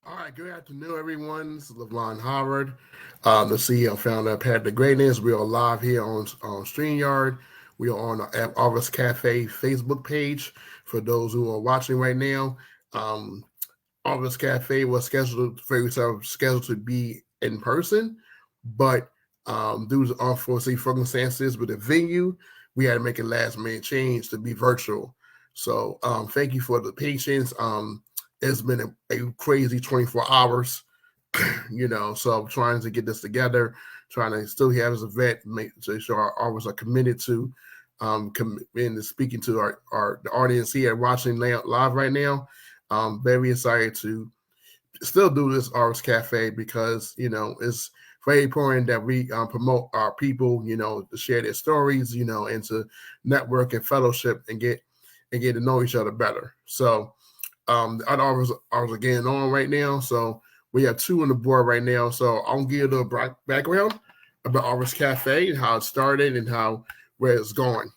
All right, good afternoon, everyone. This is LeVon Howard, the CEO founder of Path to Greatness. We are live here on StreamYard. We are on the Office Cafe Facebook page for those who are watching right now. Um, Office Cafe was scheduled to be in person, but due to unforeseen circumstances with the venue, we had to make a last minute change to be virtual. So thank you for the patience. It's been a crazy 24 hours, so I'm trying to get this together, trying to still have this event, make sure our artists are committed to and speaking to the audience here watching live right now. Very excited to still do this artist cafe because it's very important that we promote our people, to share their stories, and to network and fellowship and get to know each other better. So the other offers are getting on right now. So we have two on the board right now. So I'll give you a little background about Office Cafe and how it started and where it's going.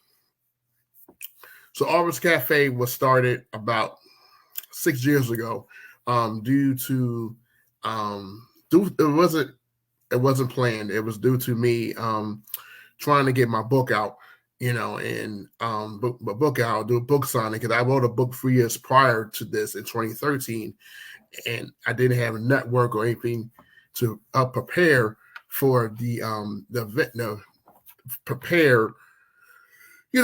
So Office Cafe was started about 6 years ago, due to it wasn't planned. It was due to me trying to get my book out, and book out, do a book signing because I wrote a book 3 years prior to this in 2013, and I didn't have a network or anything to prepare for the event, no, prepare,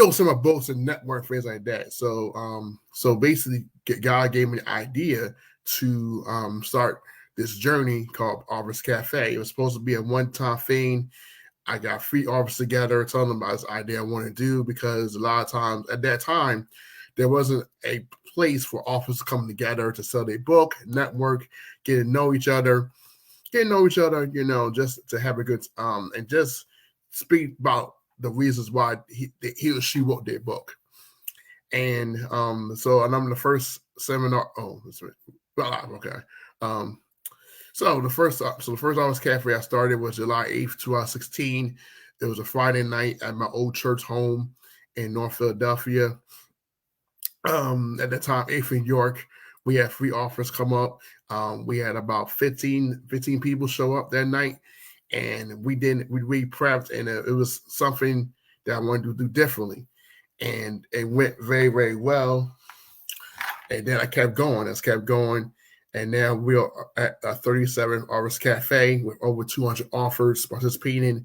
some of books and network things like that. So basically, God gave me the idea to start this journey called Office Cafe. It was supposed to be a one-time thing. I got 3 officers together, telling them about this idea I want to do because a lot of times at that time there wasn't a place for officers to come together to sell their book, network, get to know each other, just to have a good and just speak about the reasons why he or she wrote their book. And and I'm the first seminar. Oh, that's right. Okay. Um, so the first Office Cafe I started was July 8th, 2016. It was a Friday night at my old church home in North Philadelphia. At that time, 8th in York, we had 3 offers come up. We had about 15 people show up that night, and we prepped, and it was something that I wanted to do differently, and it went very, very well. And then I kept going. And now we're at 37 Office Cafe with over 200 offers participating.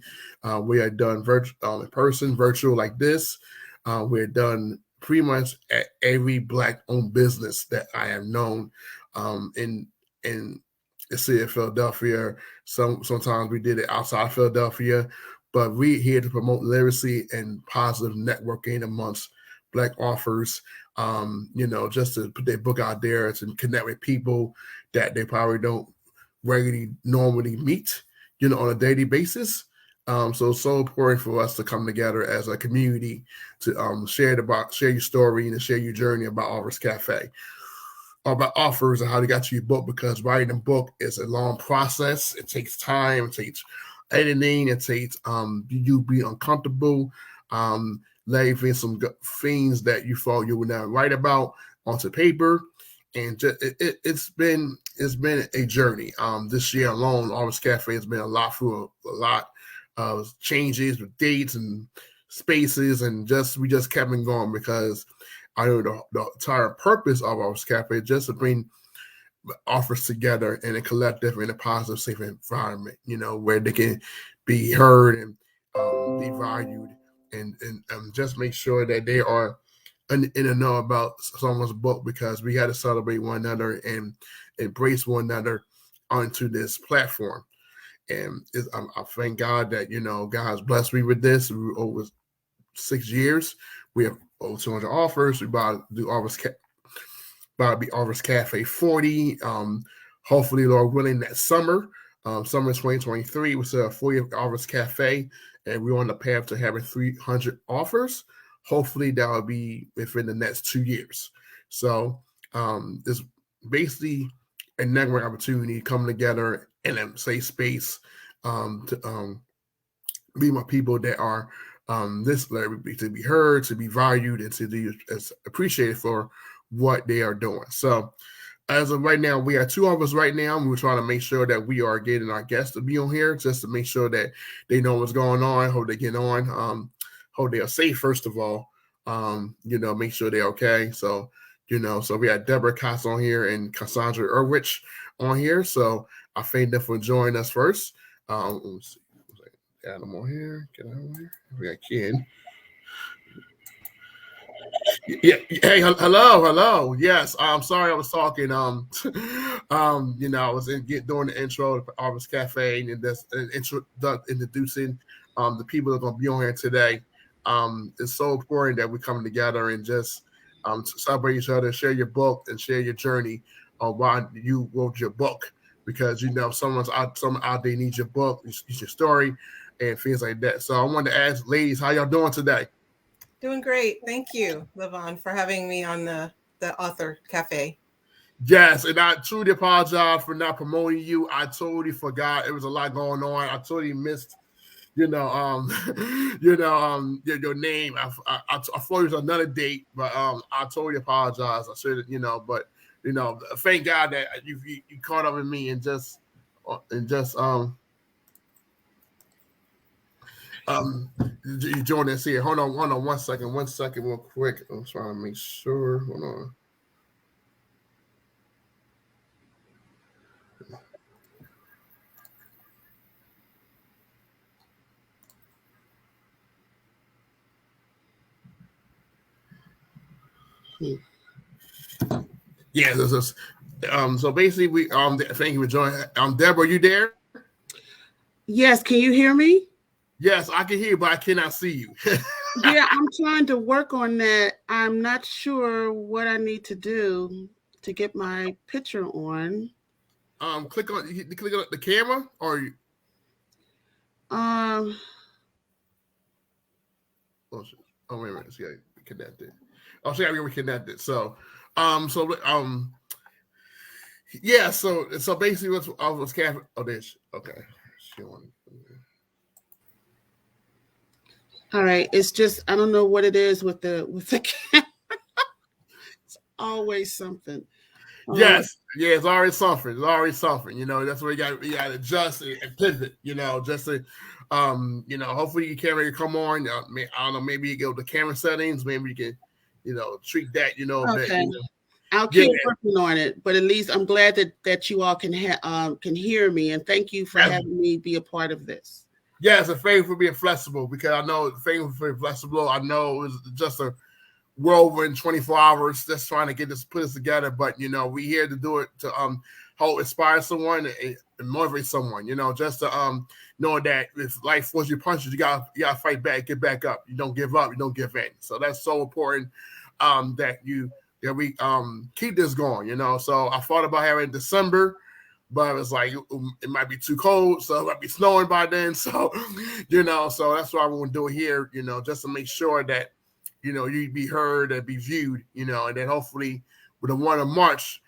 We are done in person, virtual like this. We're done pretty much at every Black-owned business that I have known in the city of Philadelphia. Sometimes we did it outside of Philadelphia, but we're here to promote literacy and positive networking amongst Black authors. Just to put their book out there to connect with people that they probably don't regularly normally meet, on a daily basis. So it's so important for us to come together as a community to share your story and share your journey about Office Cafe, about offers and how they got to your book, because writing a book is a long process. It takes time, it takes editing, it takes you be uncomfortable, leaving some things that you thought you would not write about onto paper, and it's been a journey. This year alone, Office Cafe has been a lot of changes with dates and spaces, and we just kept on going because I know the entire purpose of Office Cafe is just to bring offers together in a collective, in a positive, safe environment, where they can be heard and be valued, and just make sure that they are in the know about someone's book, because we got to celebrate one another and embrace one another onto this platform. And I thank God that God has blessed me with this. Over 6 years, we have over 200 offers. We about to do about to be Office Cafe 40. Hopefully, Lord willing, that summer, summer 2023, we still have 40 Office Cafe, and we're on the path to having 300 offers. Hopefully, that will be within the next 2 years. So it's basically a network opportunity coming together in a safe space to be my people that are to be heard, to be valued, and to be appreciated for what they are doing. So as of right now, we have 2 of us right now. And we're trying to make sure that we are getting our guests to be on here just to make sure that they know what's going on, hope they get on, hope they are safe, first of all. Make sure they're okay. So, so we had Debra Cox on here and Cassandra Ulrich on here. So I thank them for joining us first. Let's see. Add them on here. Get out of here. We got Ken. Yeah. Hey. Hello. Yes. I'm sorry. I was talking. I was doing the intro to Artist Cafe and this introducing the people that are going to be on here today. It's so important that we come together and just celebrate each other, share your book, and share your journey on why you wrote your book. Because someone out there needs your book, needs your story, and things like that. So I wanted to ask, ladies, how y'all doing today? Doing great. Thank you, Levon, for having me on the Author Cafe. Yes, and I truly apologize for not promoting you. I totally forgot. It was a lot going on. I totally missed, your name. I thought it was another date, but I totally apologize. I should, but thank God that you caught up with me and just you join us here. Hold on 1 second real quick. I'm trying to make sure. Hold on. Yeah, this is so basically we thank you for joining. Debra, are you there? Yes, can you hear me? Yes, I can hear you, but I cannot see you. Yeah, I'm trying to work on that. I'm not sure what I need to do to get my picture on. Click on the camera or oh wait a minute, see, I connected. Oh, see, we connected. So yeah, so basically what's Catherine? Oh, this okay. All right, it's just I don't know what it is with the camera. It's always something. Yes, it's already something. It's already something. That's where you got to adjust and pivot. Just to, hopefully your camera can come on. I don't know. Maybe you go to camera settings. Maybe you can, treat that. Okay. I'll keep working on it, but at least I'm glad that you all can hear me, and thank you for having me be a part of this. Yes, and thank you for being flexible, because I know thank you for being flexible. I know it was just a whirlwind 24 hours just trying to put this together, but we here to do it to help inspire someone and motivate someone. Just to know that if life forces you punches, you gotta fight back, get back up. You don't give up, you don't give in. So that's so important that we keep this going. So I thought about having December, but it was like it might be too cold, so it might be snowing by then. So so that's why I want to do it here. Just to make sure that you'd be heard and be viewed. And then hopefully with the 1 of March,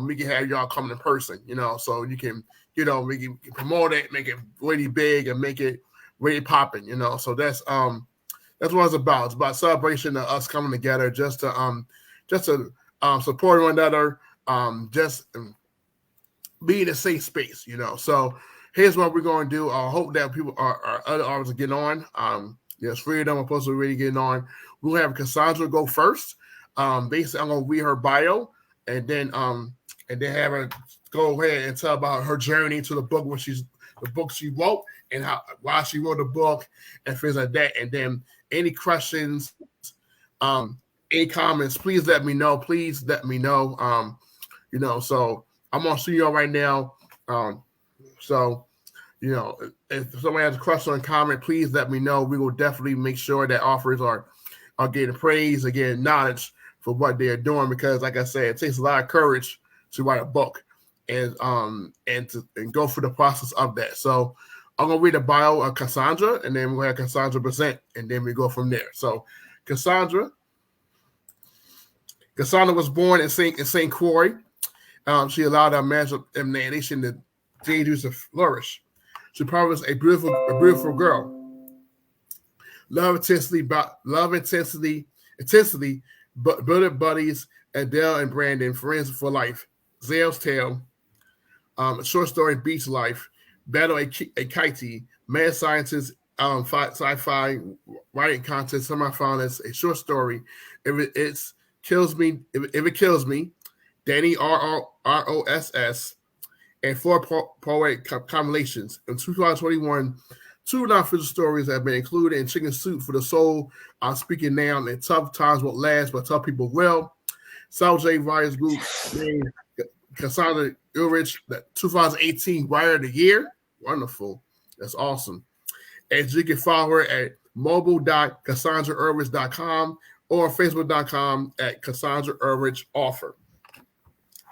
we can have y'all coming in person. So you can we can promote it, make it really big, and make it really popping. So that's what it's about. It's about celebration of us coming together, just to support one another, just be in a safe space, So here's what we're going to do. I hope that people our other artists get on. There's 3 of them are supposed to be really getting on. We'll have Cassandra go first. Basically, I'm going to read her bio, and then have her go ahead and tell about her journey to the book, the book she wrote, and why she wrote the book, and things like that. And then any questions, any comments, please let me know. So I'm gonna see y'all right now. If somebody has a question or comment, please let me know. We will definitely make sure that authors are getting praise, again, knowledge for what they're doing, because like I said, it takes a lot of courage to write a book and go through the process of that. So I'm gonna read a bio of Cassandra, and then we'll have Cassandra present, and then we go from there. So Cassandra was born in St. Croix. She allowed her imagination to daydreams to flourish. She probably was a beautiful girl. Love intensely, but building buddies, Adele and Brandon, friends for life. Zale's Tale, a short story, Beach Life, Battle a Kitey, Mad Scientist, sci-fi writing contest, semifinalist, a short story. If it kills me, if it kills me, Danny ROSS, and 4 poetic compilations. In 2021, 2 nonfiction stories have been included in Chicken Soup for the Soul. I'm speaking now, and tough times won't last, but tough people will. South J Writers Group named Cassandra Ulrich, the 2018 Writer of the Year. Wonderful. That's awesome. And you can follow her at mobile.cassandraulrich.com or facebook.com at Cassandra Ulrich Author.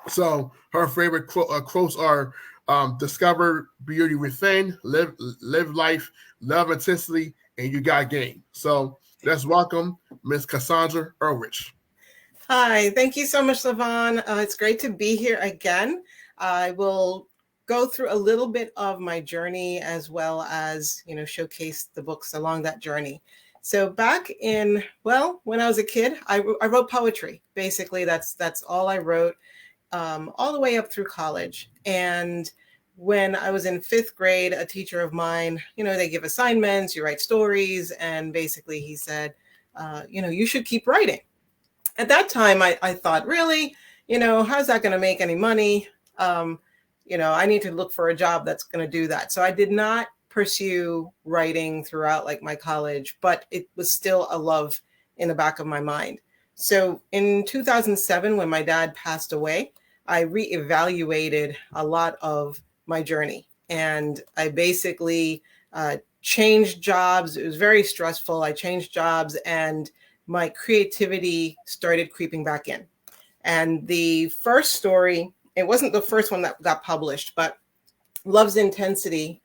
So her favorite quotes are discover beauty within, live life, love intensely, and you got game. So let's welcome Miss Cassandra Ulrich. Hi, thank you so much, Levon. It's great to be here again. I will go through a little bit of my journey as well as, showcase the books along that journey. So back in, when I was a kid, I wrote poetry. Basically, that's all I wrote all the way up through college. And when I was in 5th grade, a teacher of mine, they give assignments, you write stories. And basically he said, you should keep writing. At that time, I thought, really, how's that going to make any money? I need to look for a job that's going to do that. So I did not pursue writing throughout like my college, but it was still a love in the back of my mind. So in 2007, when my dad passed away, I reevaluated a lot of my journey. And I basically changed jobs. It was very stressful. I changed jobs and my creativity started creeping back in. And the first story, it wasn't the first one that got published, but Love's Intensity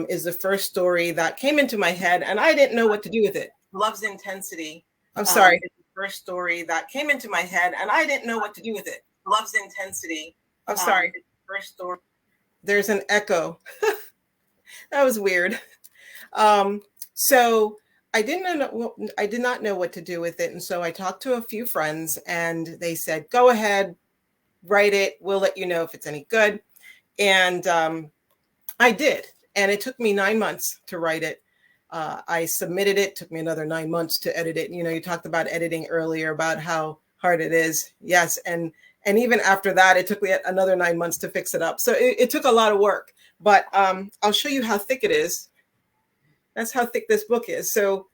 is the first story that came into my head and I didn't know what to do with it. Love's Intensity. I'm sorry. It's the first story that came into my head and I didn't know what to do with it. Love's Intensity. I'm sorry. It's the first story. There's an echo. That was weird. So I did not know what to do with it. And so I talked to a few friends and they said, go ahead, write it. We'll let you know if it's any good. And I did. And it took me 9 months to write it. I submitted it. Took me another 9 months to edit it. You talked about editing earlier, about how hard it is. Yes. And even after that, it took me another 9 months to fix it up. So it took a lot of work. But I'll show you how thick it is. That's how thick this book is. So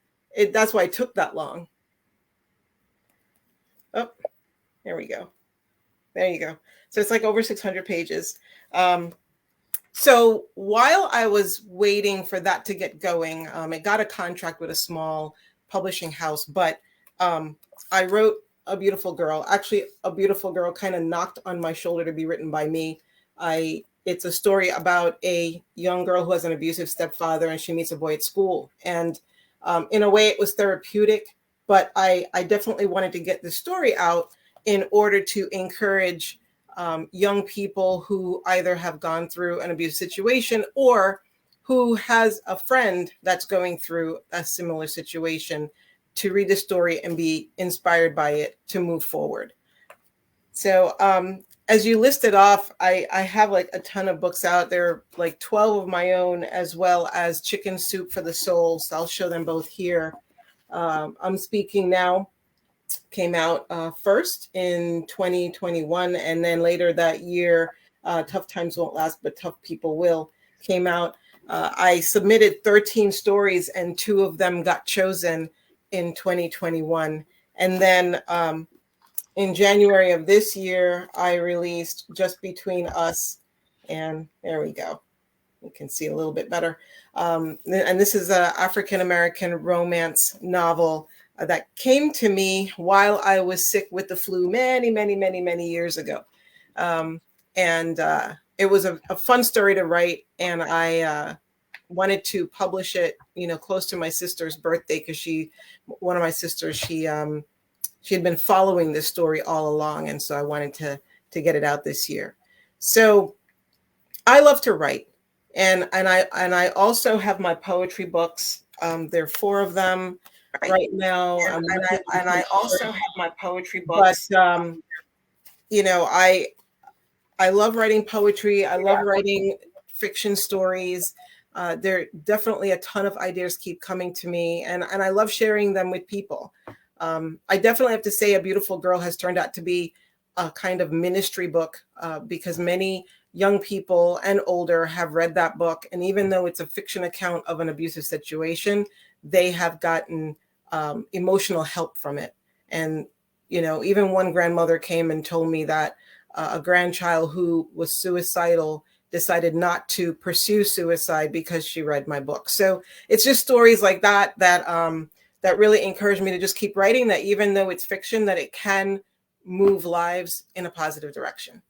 that's why it took that long. Oh, there we go. There you go. So it's like over 600 pages. So while I was waiting for that to get going, it got a contract with a small publishing house, but I wrote A Beautiful Girl. Actually, A Beautiful Girl kind of knocked on my shoulder to be written by me. It's a story about a young girl who has an abusive stepfather and she meets a boy at school. And in a way it was therapeutic, but I definitely wanted to get the story out in order to encourage young people who either have gone through an abuse situation or who has a friend that's going through a similar situation to read the story and be inspired by it to move forward. So as you listed off, I have like a ton of books out there, like 12 of my own, as well as Chicken Soup for the Soul. So I'll show them both here. I'm Speaking Now came out first in 2021. And then later that year, Tough Times Won't Last, but Tough People Will came out. I submitted 13 stories and 2 of them got chosen in 2021. And then in January of this year, I released Just Between Us. And there we go. You can see a little bit better. And this is an African-American romance novel that came to me while I was sick with the flu many, many, many, many years ago. And it was a fun story to write. And I wanted to publish it, close to my sister's birthday, because one of my sisters, she had been following this story all along. And so I wanted to get it out this year. So I love to write. And I also have my poetry books. There are 4 of them right now. And I also have my poetry books. But, I love writing poetry. I love writing fiction stories. There definitely a ton of ideas keep coming to me, and I love sharing them with people. I definitely have to say A Beautiful Girl has turned out to be a kind of ministry book because many young people and older have read that book. And even though it's a fiction account of an abusive situation, they have gotten emotional help from it. And, you know, even one grandmother came and told me that a grandchild who was suicidal decided not to pursue suicide because she read my book. So it's just stories like that that really encouraged me to just keep writing, that even though it's fiction, that it can move lives in a positive direction.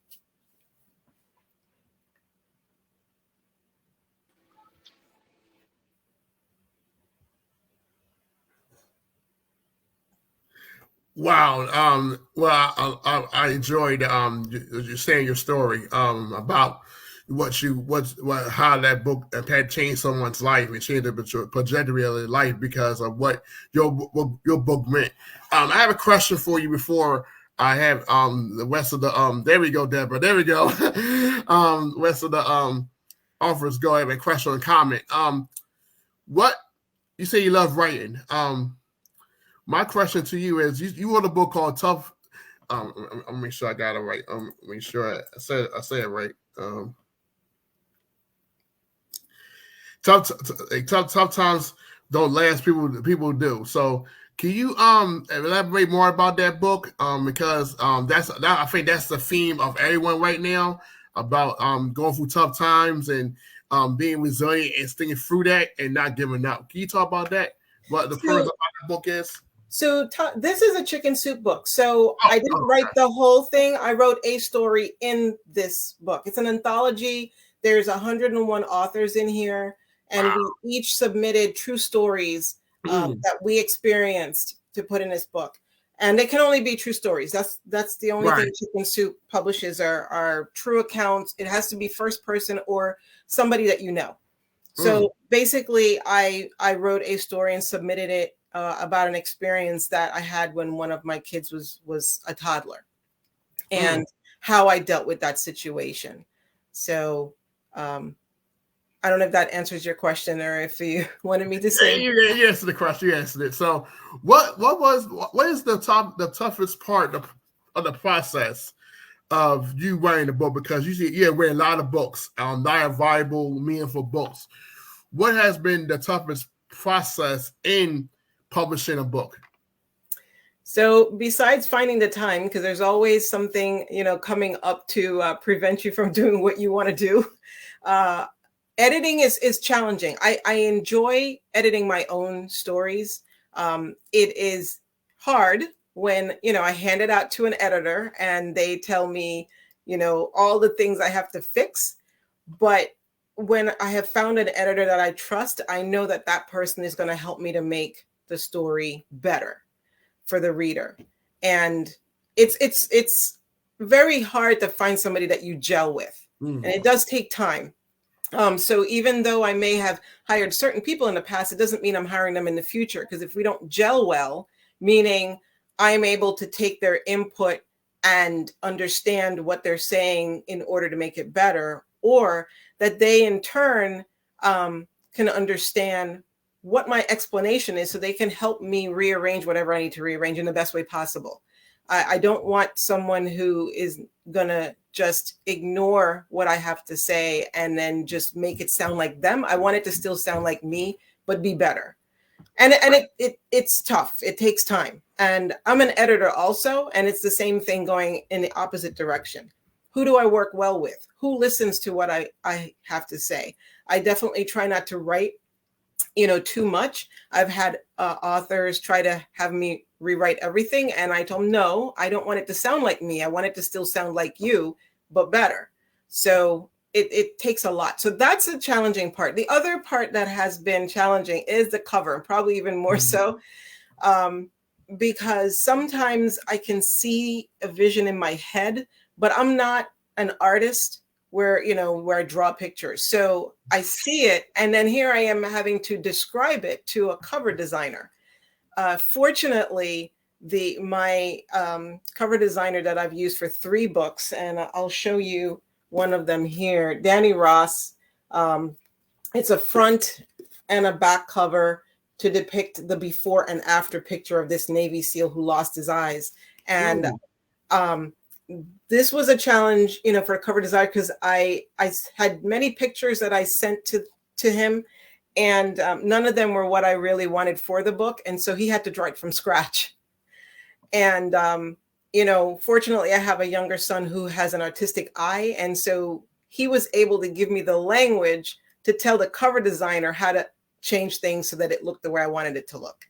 Wow. Well, I enjoyed you saying your story about how that book had changed someone's life and changed the trajectory of their life because of what your book meant. I have a question for you before I have the rest of the there we go, Debra. There we go. Rest of the offers go ahead and question and comment. What you say you love writing. My question to you is: you wrote a book called Tough. I'll make sure I got it right. Make sure I say it right. Tough times don't last. People do. So, can you elaborate more about that book? Because I think that's the theme of everyone right now about going through tough times and being resilient and sticking through that and not giving up. Can you talk about that? What the premise of that book is? So this is a chicken soup book. So I didn't write the whole thing. I wrote a story in this book. It's an anthology. There's 101 authors in here, and we each submitted true stories that we experienced to put in this book. And they can only be true stories. That's the only thing Chicken Soup publishes are true accounts. It has to be first person or somebody that you know. So basically, I wrote a story and submitted it about an experience that I had when one of my kids was a toddler, and how I dealt with that situation. So I don't know if that answers your question or if you wanted me to say. You answered the question. You answered it. So what is the toughest part of the process of you writing the book? Because you read a lot of books, not viable, meaningful books. What has been the toughest process in publishing a book? So besides finding the time, because there's always something, coming up to prevent you from doing what you want to do. Editing is challenging. I enjoy editing my own stories. It is hard when, I hand it out to an editor and they tell me, all the things I have to fix. But when I have found an editor that I trust, I know that that person is going to help me to make the story better for the reader. And it's very hard to find somebody that you gel with. And it does take time. So even though I may have hired certain people in the past, it doesn't mean I'm hiring them in the future. Because if we don't gel well, meaning I'm able to take their input and understand what they're saying in order to make it better, or that they in turn can understand what my explanation is so they can help me rearrange whatever I need to rearrange in the best way possible. I don't want someone who is going to just ignore what I have to say and then just make it sound like them. I want it to still sound like me, but be better. And it's tough. It takes time. And I'm an editor also, and it's the same thing going in the opposite direction. Who do I work well with? Who listens to what I have to say? I definitely try not to write too much. I've had authors try to have me rewrite everything. And I told them, no, I don't want it to sound like me. I want it to still sound like you, but better. So it takes a lot. So that's a challenging part. The other part that has been challenging is the cover, probably even more so, because sometimes I can see a vision in my head, but I'm not an artist where I draw pictures. So I see it, and then here I am having to describe it to a cover designer. Fortunately, my cover designer that I've used for 3 books, and I'll show you one of them here. Danny Ross. It's a front and a back cover to depict the before and after picture of this Navy SEAL who lost his eyes. And this was a challenge, for a cover design, because I had many pictures that I sent to him, and none of them were what I really wanted for the book. And so he had to draw it from scratch. And, fortunately, I have a younger son who has an artistic eye. And so he was able to give me the language to tell the cover designer how to change things so that it looked the way I wanted it to look.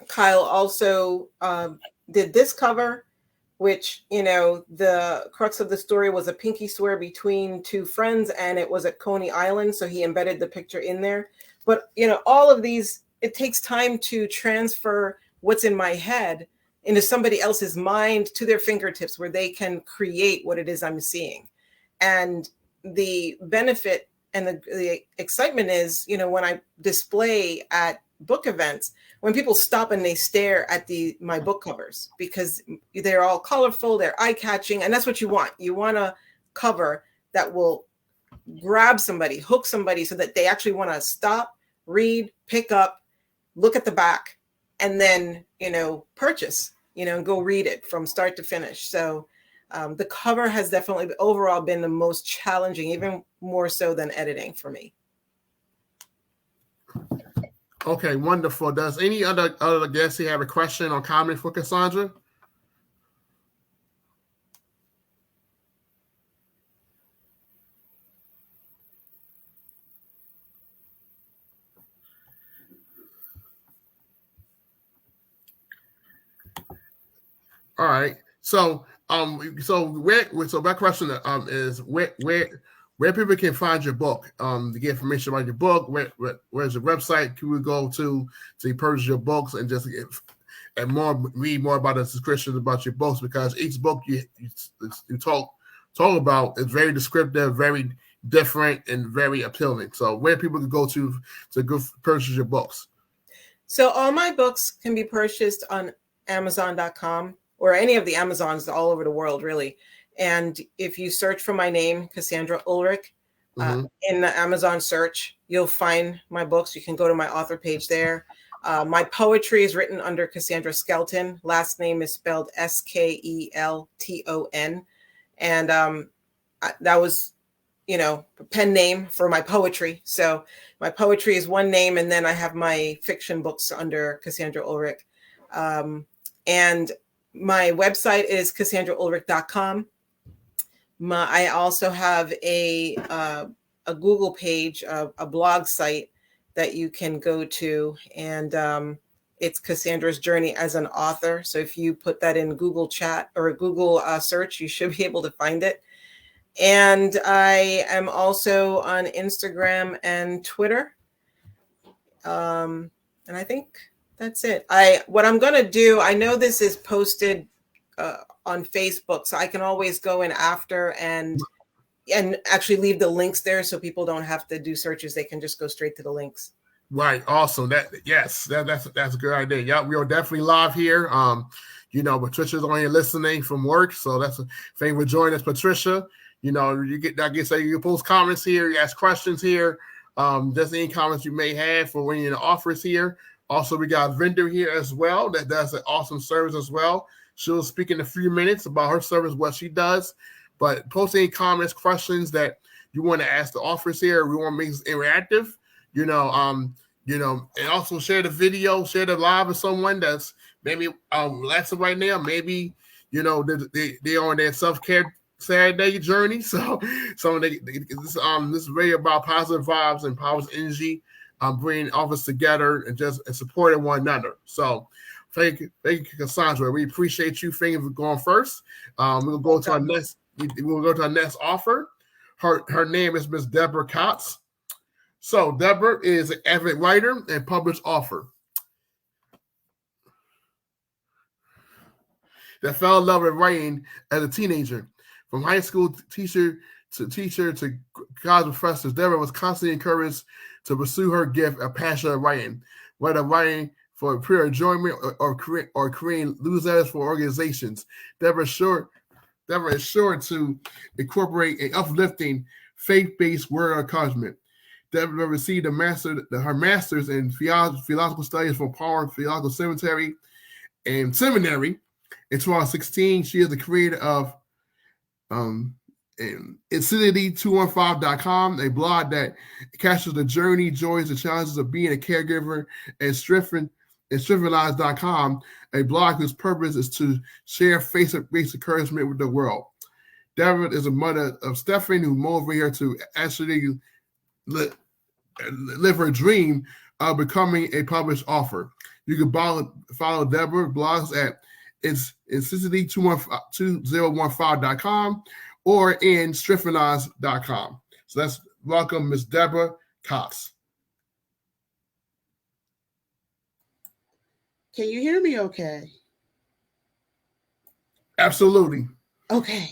Kyle also did this cover, which, the crux of the story was a pinky swear between two friends, and it was at Coney Island. So he embedded the picture in there. But, all of these, it takes time to transfer what's in my head into somebody else's mind to their fingertips, where they can create what it is I'm seeing. And the benefit and the excitement is, when I display at book events, when people stop and they stare at my book covers, because they're all colorful, they're eye-catching, and that's what you want. You want a cover that will grab somebody, hook somebody, so that they actually want to stop, read, pick up, look at the back, and then, purchase, and go read it from start to finish. So the cover has definitely overall been the most challenging, even more so than editing for me. Okay, wonderful. Does any other guest here have a question or comment for Cassandra? All right. So my question is where people can find your book, to get information about your book. Where's your website? Can we go to purchase your books and just read more about the descriptions about your books, because each book you talk about is very descriptive, very different, and very appealing. So where people can go to go purchase your books? So all my books can be purchased on Amazon.com or any of the Amazons all over the world, really. And if you search for my name, Cassandra Ulrich, in the Amazon search, you'll find my books. You can go to my author page there. My poetry is written under Cassandra Skelton. Last name is spelled Skelton. And that was, pen name for my poetry. So my poetry is one name, and then I have my fiction books under Cassandra Ulrich. And my website is CassandraUlrich.com. I also have a Google page, a blog site that you can go to, and it's Cassandra's Journey as an Author. So if you put that in Google chat or Google search, you should be able to find it. And I am also on Instagram and Twitter. And I think that's it. What I'm going to do, I know this is posted on Facebook, so I can always go in after and actually leave the links there, so people don't have to do searches. They can just go straight to the links. Right. Awesome. That's a good idea. Yeah, we are definitely live here. Patricia's on here listening from work, so that's a thing for joining us, Patricia. You get, I guess, you post comments here, you ask questions here. Just any comments you may have for when you're in the office here. Also, we got a vendor here as well that does an awesome service as well. She'll speak in a few minutes about her service, what she does. But post any comments, questions that you want to ask the office here. We want to make this interactive, and also share the video, share the live with someone that's maybe relaxing right now. Maybe, they're on their self-care Saturday journey. So this is really about positive vibes and positive energy, bringing office together and supporting one another. So thank you, Cassandra. We appreciate you. Thank you for going first. We'll go to our next. We'll go to our next offer. Her name is Miss Debra Cox. So Debra is an avid writer and published author that fell in love with writing as a teenager. From high school teacher to college professors, Debra was constantly encouraged to pursue her gift, a passion of writing, whether writing for pure enjoyment or creating newsletters for organizations. Debra Debra is sure to incorporate an uplifting, faith-based word of encouragement. Debra received her master's in theological studies from Power Theological Seminary. In 2016, she is the creator of Incidity215.com, a blog that captures the journey, joys, and challenges of being a caregiver, and strengthenlives.com, a blog whose purpose is to share faith-based encouragement with the world. Debra is a mother of Stephen, who motivated her to actually live her dream of becoming a published author. You can follow Debra blogs at Incidity2015.com or in strengthenlives.com. So let's welcome Miss Debra Cox. Can you hear me okay? Absolutely. Okay.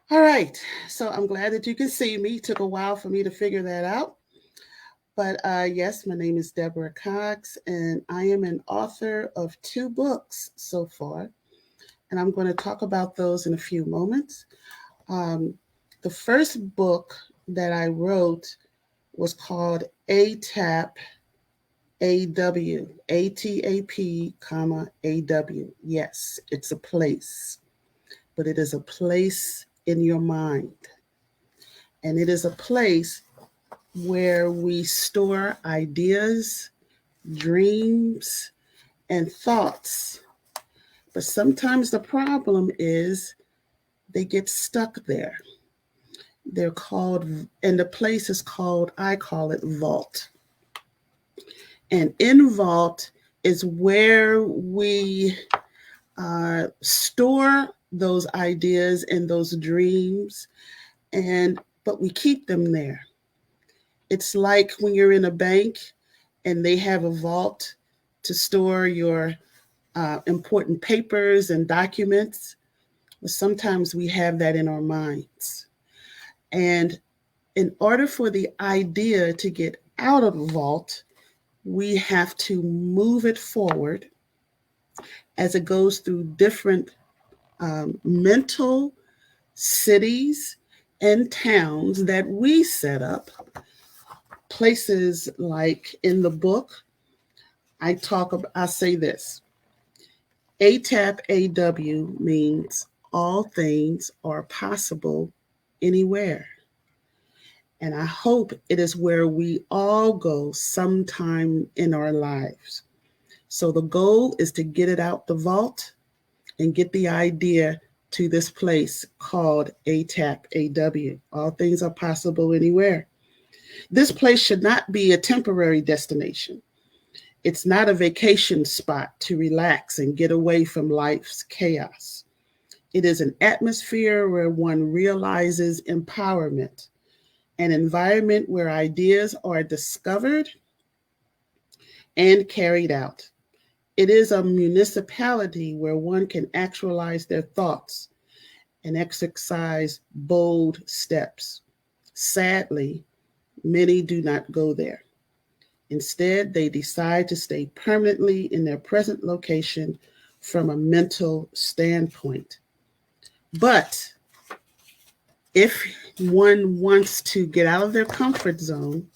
All right. So I'm glad that you can see me. It took a while for me to figure that out. But yes, my name is Debra Cox, and I am an author of 2 books so far. And I'm going to talk about those in a few moments. The first book that I wrote was called ATAP, AW, ATAP, AW. Yes, it's a place, but it is a place in your mind. And it is a place where we store ideas, dreams, and thoughts. But sometimes the problem is they get stuck there. They're called, and the place is called, I call it vault. And in vault is where we store those ideas and those dreams, but we keep them there. It's like when you're in a bank and they have a vault to store your important papers and documents. Well, sometimes we have that in our minds. And in order for the idea to get out of the vault, we have to move it forward as it goes through different mental cities and towns that we set up. Places like in the book, I say this. ATAP AW means all things are possible anywhere. And I hope it is where we all go sometime in our lives. So the goal is to get it out the vault and get the idea to this place called ATAP AW. All things are possible anywhere. This place should not be a temporary destination. It's not a vacation spot to relax and get away from life's chaos. It is an atmosphere where one realizes empowerment, an environment where ideas are discovered and carried out. It is a municipality where one can actualize their thoughts and exercise bold steps. Sadly, many do not go there. Instead, they decide to stay permanently in their present location from a mental standpoint. But if one wants to get out of their comfort zone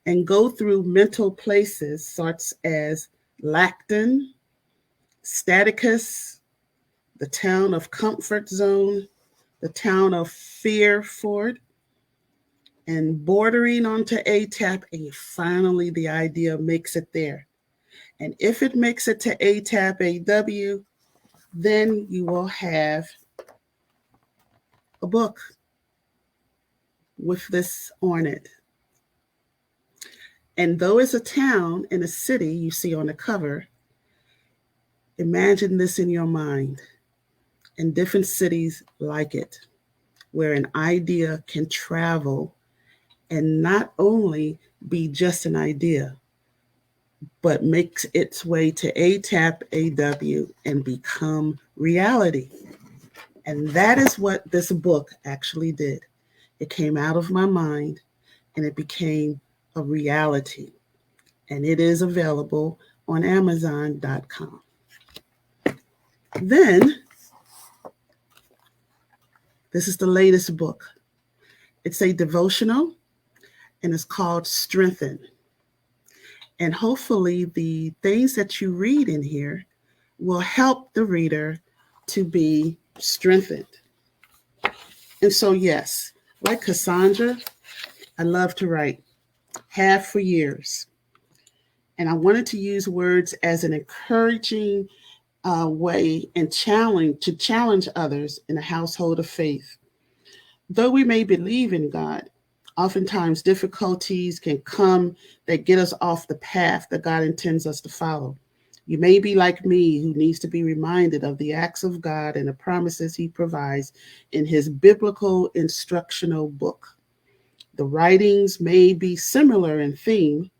and go through mental places such as Lacton, Staticus, the town of comfort zone, the town of Fearford, and bordering onto ATAP, and finally the idea makes it there. And if it makes it to ATAP AW, then you will have a book with this on it. And though it's a town and a city you see on the cover, imagine this in your mind and different cities like it, where an idea can travel and not only be just an idea, but makes its way to ATAP AW and become reality. And that is what this book actually did. It came out of my mind and it became a reality. And it is available on Amazon.com. Then This is the latest book. It's a devotional, and it's called Strengthen. And hopefully the things that you read in here will help the reader to be strengthened. And so, yes, like Cassandra, I love to write, have for years. And I wanted to use words as an encouraging way and challenge others in a household of faith. Though we may believe in God, oftentimes difficulties can come that get us off the path that God intends us to follow. You may be like me, who needs to be reminded of the acts of God and the promises he provides in his biblical instructional book. The writings may be similar in theme,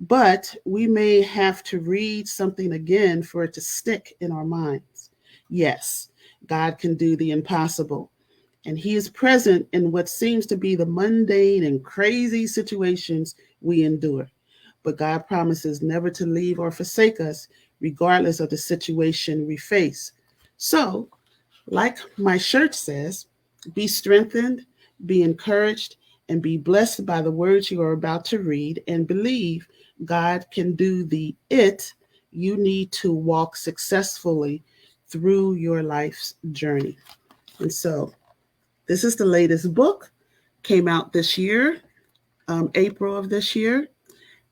but we may have to read something again for it to stick in our minds. Yes, God can do the impossible, and he is present in what seems to be the mundane and crazy situations we endure. But God promises never to leave or forsake us, regardless of the situation we face. So, like my shirt says, be strengthened, be encouraged, and be blessed by the words you are about to read, and believe God can do the it you need to walk successfully through your life's journey. And so, this is the latest book, came out this year, April of this year,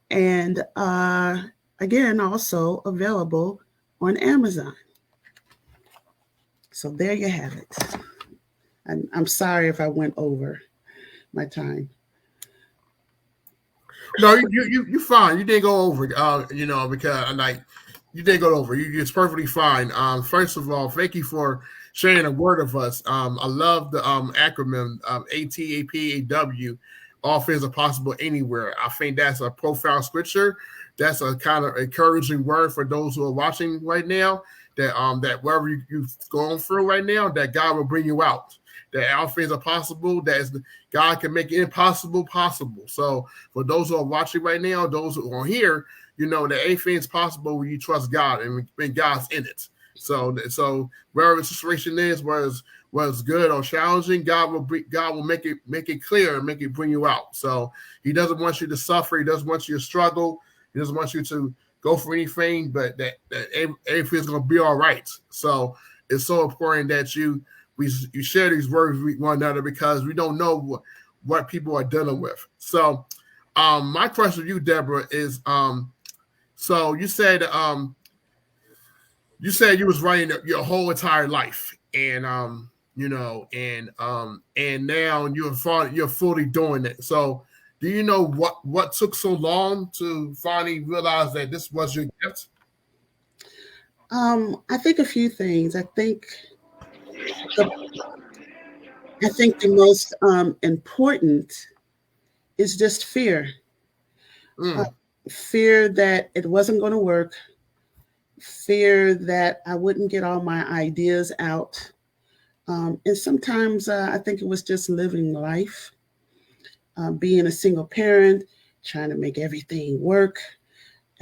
and again, also available on Amazon. So there you have it. I'm sorry if I went over my time. No, you fine. You didn't go over. Because like you didn't go over. It's perfectly fine. First of all, thank you for sharing a word of us. I love the acronym ATAPAW. All things are possible anywhere. I think that's a profound scripture. That's a kind of encouraging word for those who are watching right now. That wherever you're going through right now, that God will bring you out. That all things are possible. God can make impossible possible. So for those who are watching right now, those who are here, you know that anything is possible when you trust God and when God's in it. So wherever the situation is, whether it's good or challenging, God will make it clear and make it bring you out. So he doesn't want you to suffer. He doesn't want you to struggle. He doesn't want you to go for anything, but that everything's going to be all right. So it's so important that you share these words with one another, because we don't know what people are dealing with. So my question to you, Debra, is so you said you was writing your whole entire life, and and now you're fully doing it. So do you know what took so long to finally realize that this was your gift? I think a few things. I think the most important is just fear. Fear that it wasn't going to work. Fear that I wouldn't get all my ideas out. And sometimes I think it was just living life, being a single parent, trying to make everything work.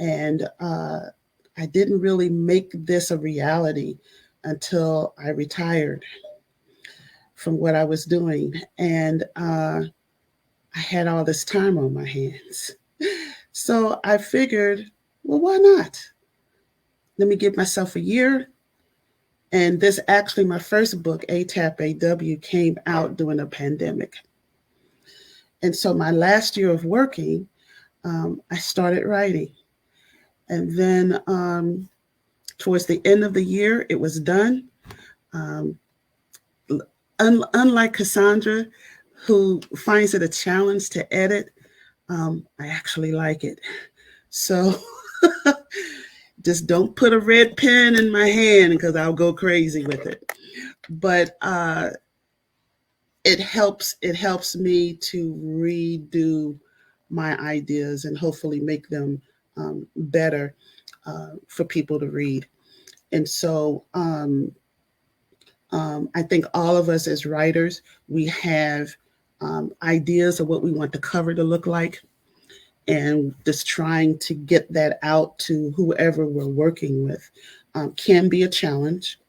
And I didn't really make this a reality until I retired from what I was doing. And I had all this time on my hands. So I figured, well, why not? Let me give myself a year. And this actually, my first book, ATAP-AW, came out during a pandemic. And so my last year of working, I started writing. And then towards the end of the year, it was done. Unlike Cassandra, who finds it a challenge to edit, I actually like it. So just don't put a red pen in my hand, because I'll go crazy with it. But it helps me to redo my ideas and hopefully make them better for people to read. And so I think all of us as writers, we have ideas of what we want the cover to look like, and just trying to get that out to whoever we're working with can be a challenge,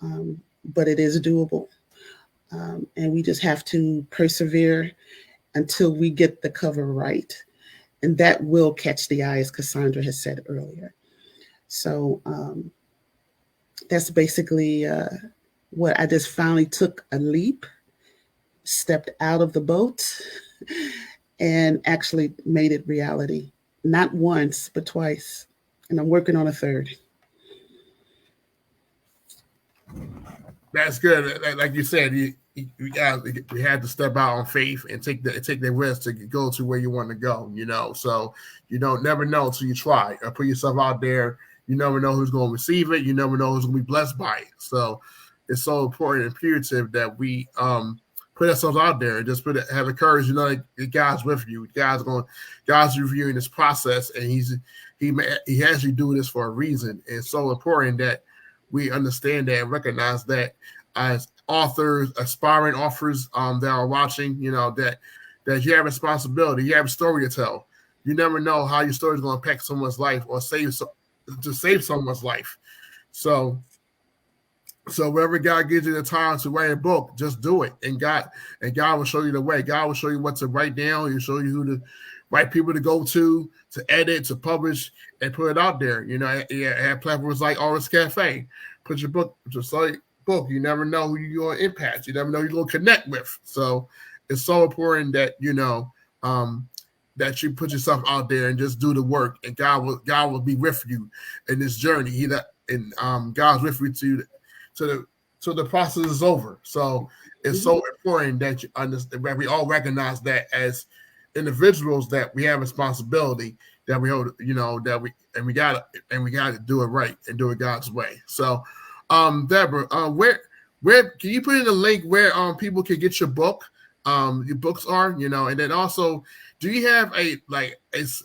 but it is doable. And we just have to persevere until we get the cover right. And that will catch the eye, as Cassandra has said earlier. So that's basically what I just finally took a leap, stepped out of the boat, and actually made it reality. Not once, but twice. And I'm working on a third. That's good. Like you said, we had to step out on faith and take the risk to go to where you want to go. So you don't never know until you try or put yourself out there. You never know who's going to receive it. You never know who's going to be blessed by it. So it's so important and imperative that we put ourselves out there and just have the courage. Like God's with you. God's reviewing this process, and he has you do this for a reason. It's so important that we understand that and recognize that as authors, aspiring authors that are watching, that you have responsibility. You have a story to tell. You never know how your story is going to impact someone's life or save someone's life. So wherever God gives you the time to write a book, just do it. And God will show you the way. God will show you what to write down. He'll show you who to right people to go to edit, to publish, and put it out there. Have platforms like Artist Cafe. Put your book, book. You never know who you're going to impact. You never know who you're going to connect with. So it's so important that that you put yourself out there and just do the work, and God will be with you in this journey. God's with you till the process is over. So it's so important that you understand, that we all recognize that as individuals, that we have responsibility, that we hold, we gotta do it right and do it God's way. So, Debra, where can you put in a link where people can get your book? Your books are, and then also, do you have a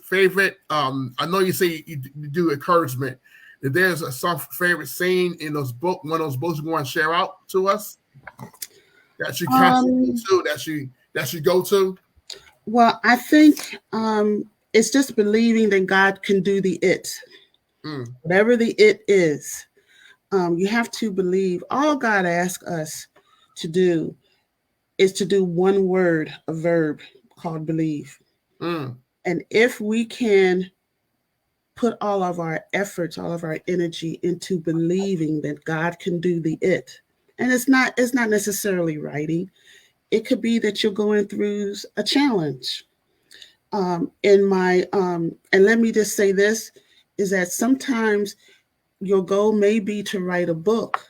favorite? I know you say you do encouragement. If there's some favorite scene in one of those books you want to share out to us that you that you go to. Well, I think it's just believing that God can do the it. Whatever the it is, you have to believe. All God asks us to do is to do one word, a verb called believe. And if we can put all of our efforts, all of our energy into believing that God can do the it, and it's not necessarily writing. It could be that you're going through a challenge. And let me just say this, is that sometimes your goal may be to write a book,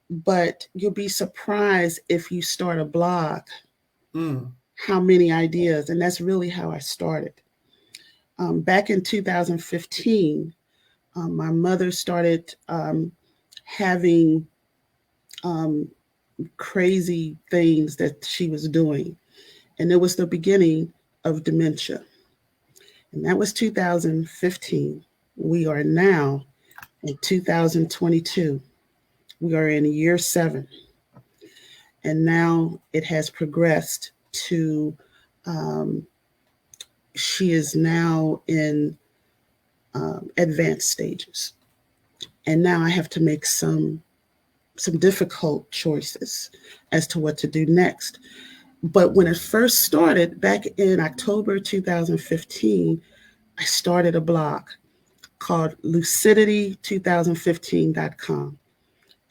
but you'll be surprised if you start a blog, how many ideas. And that's really how I started. Back in 2015, my mother started having crazy things that she was doing. And it was the beginning of dementia. And that was 2015. We are now in 2022. We are in year 7. And now it has progressed to, she is now in advanced stages. And now I have to make some difficult choices as to what to do next. But when it first started, back in October 2015, I started a blog called lucidity2015.com.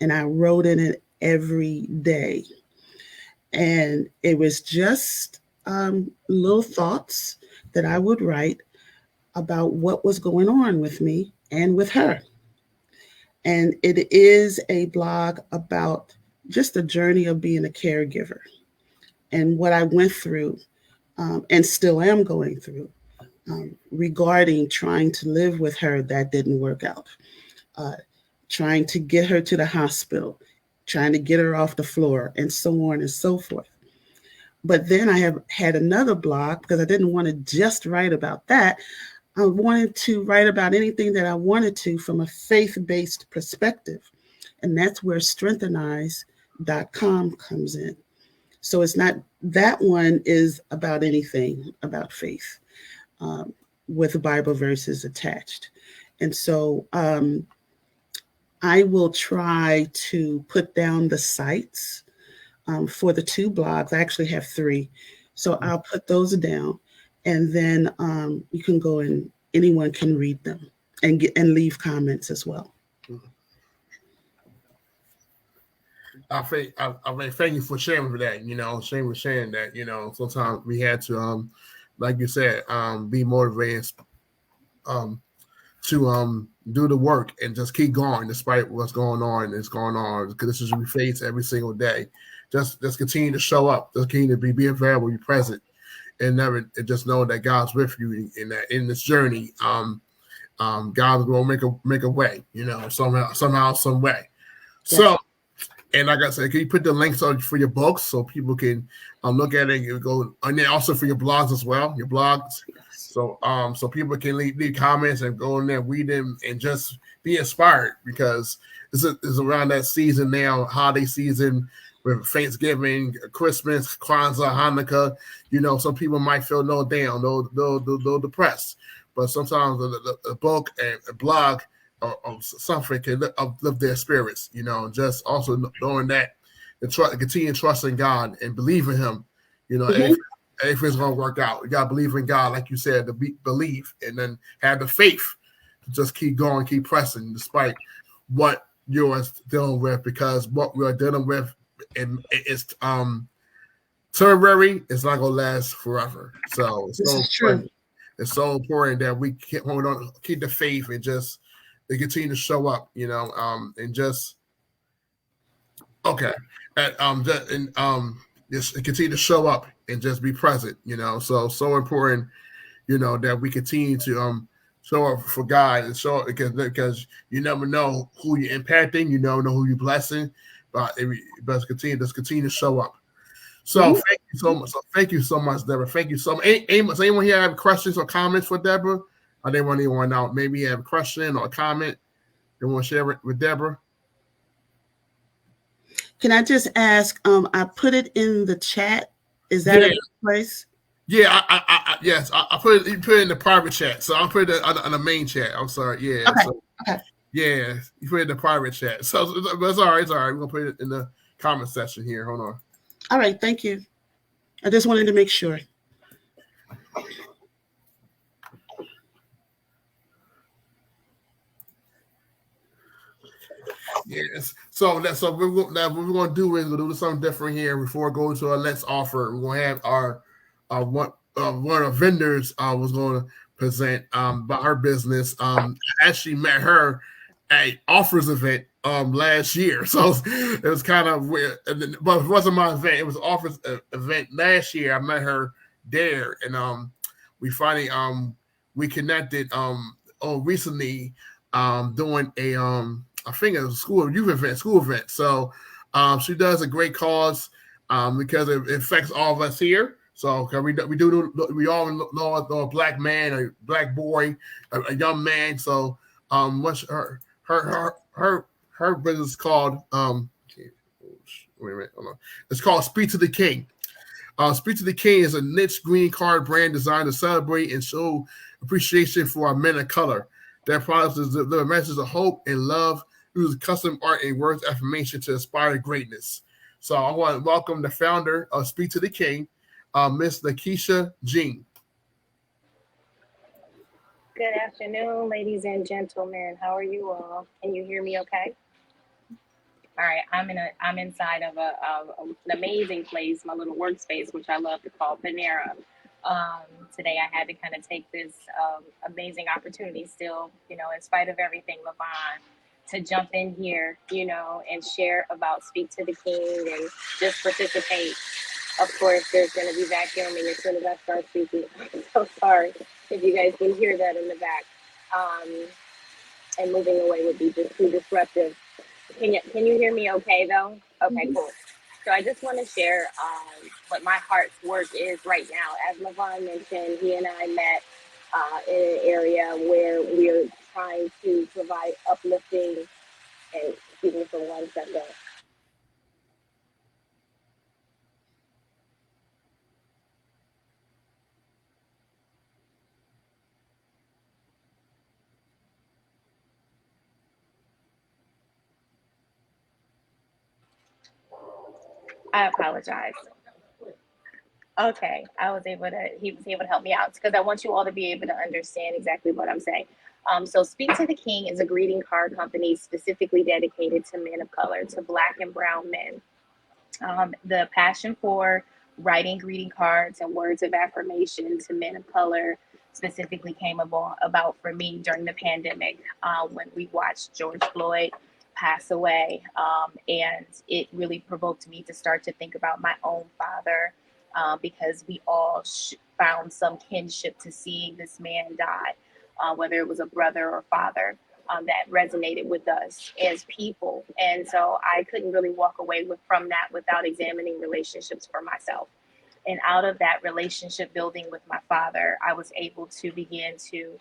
And I wrote in it every day. And it was just little thoughts that I would write about what was going on with me and with her. And it is a blog about just the journey of being a caregiver and what I went through and still am going through regarding trying to live with her. That didn't work out. Trying to get her to the hospital, trying to get her off the floor, and so on and so forth. But then I have had another blog because I didn't want to just write about that. I wanted to write about anything that I wanted to from a faith-based perspective. And that's where strengthenize.com comes in. So it's not, that one is about anything about faith with Bible verses attached. And so I will try to put down the sites for the 2 blogs. I actually have 3. So I'll put those down, and then you can go and anyone can read them and leave comments as well. I thank you for sharing that. Shane was sharing that. Sometimes we had to, like you said, be motivated, to do the work and just keep going despite what's going on. It's going on because this is what we face every single day. Just continue to show up. Just continue to be available, be present, and never and just know that God's with you in this journey. God will make a way. Somehow, some way. Yes. So. And like I said, can you put the links on for your books so people can look at it and go, and then also for your blogs as well, your blogs. So so people can leave comments and go in there, read them, and just be inspired because it's around that season now, holiday season with Thanksgiving, Christmas, Kwanzaa, Hanukkah. Some people might feel down, no depressed, but sometimes the book and a blog or something can uplift their spirits, just also knowing that and continue trusting God and believe in Him, if it's going to work out. You got to believe in God, like you said, to believe and then have the faith to just keep going, keep pressing despite what you're dealing with, because what we're dealing with is temporary. It's not going to last forever. So this is true. It's so important that we keep the faith and just they continue to show up, and just just continue to show up and just be present, so important, that we continue to show up for God and show up because you never know who you're impacting, you never know who you're blessing, but continue to show up. So Thank you so much. So thank you so much, Debra. Thank you so much. Does anyone here have questions or comments for Debra? I didn't want anyone out. Maybe you have a question or a comment you want to share it with Debra? Can I just ask? I put it in the chat. Is that a good place? Yeah, yes. I put it in the private chat, so I'll put it on the main chat. I'm sorry. Yeah. Okay. So, okay. Yeah, you put it in the private chat. So but it's all right. It's all right. We're gonna put it in the comment section here. Hold on. All right. Thank you. I just wanted to make sure. Yes. So what we're going to do is we'll do something different here before going to our Let's Offer. We're going to have our one of our vendors was going to present about her business. I actually met her at Offers event last year, so it was kind of weird. But it wasn't my event; it was Offers event last year. I met her there, and we finally we connected recently doing a I think it was a school event. So she does a great cause because it affects all of us here. So we all know a black man, a black boy, a young man. So what's her business is called? Wait a minute, hold on. It's called Speak to the King. Speak to the King is a niche green card brand designed to celebrate and show appreciation for our men of color. Their products deliver messages of hope and love, use custom art and words of affirmation to inspire greatness. So I want to welcome the founder of Speak to the King, Miss Lakeysha Jean. Good afternoon, ladies and gentlemen. How are you all? Can you hear me okay? All right, I'm inside of an amazing place, my little workspace, which I love to call Panera. Today I had to kind of take this amazing opportunity still, in spite of everything, Levon, to jump in here, and share about Speak to the King and just participate. Of course, there's going to be vacuuming as soon as I start speaking. I'm so sorry if you guys can hear that in the back. And moving away would be just too disruptive. Can you hear me okay, though? Okay, cool. So I just want to share what my heart's work is right now. As Levon mentioned, he and I met in an area where we're trying to provide uplifting, and excuse me for 1 second. I apologize. Okay, he was able to help me out because I want you all to be able to understand exactly what I'm saying. So Speak to the King is a greeting card company specifically dedicated to men of color, to Black and brown men. The passion for writing greeting cards and words of affirmation to men of color specifically came about for me during the pandemic, when we watched George Floyd pass away. And it really provoked me to start to think about my own father, because we all found some kinship to seeing this man die, whether it was a brother or father. That resonated with us as people. And so I couldn't really walk away from that without examining relationships for myself. And out of that relationship building with my father, I was able to begin to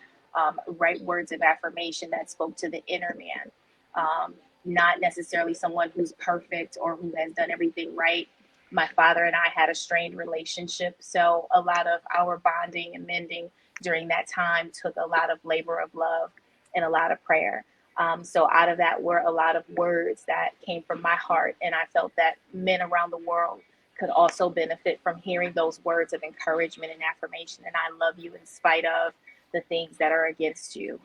write words of affirmation that spoke to the inner man. Not necessarily someone who's perfect or who has done everything right. My father and I had a strained relationship. So a lot of our bonding and mending during that time took a lot of labor of love and a lot of prayer. So out of that were a lot of words that came from my heart. And I felt that men around the world could also benefit from hearing those words of encouragement and affirmation. And I love you in spite of the things that are against you.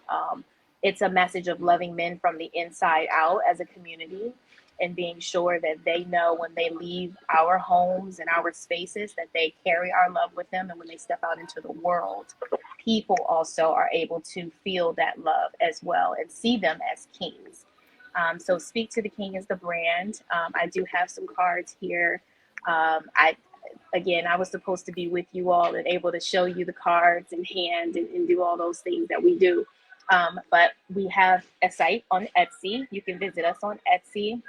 It's a message of loving men from the inside out as a community, and being sure that they know when they leave our homes and our spaces that they carry our love with them. And when they step out into the world, people also are able to feel that love as well and see them as kings. So Speak to the King is the brand. I do have some cards here. I was supposed to be with you all and able to show you the cards in hand and do all those things that we do. But we have a site on Etsy. You can visit us on Etsy.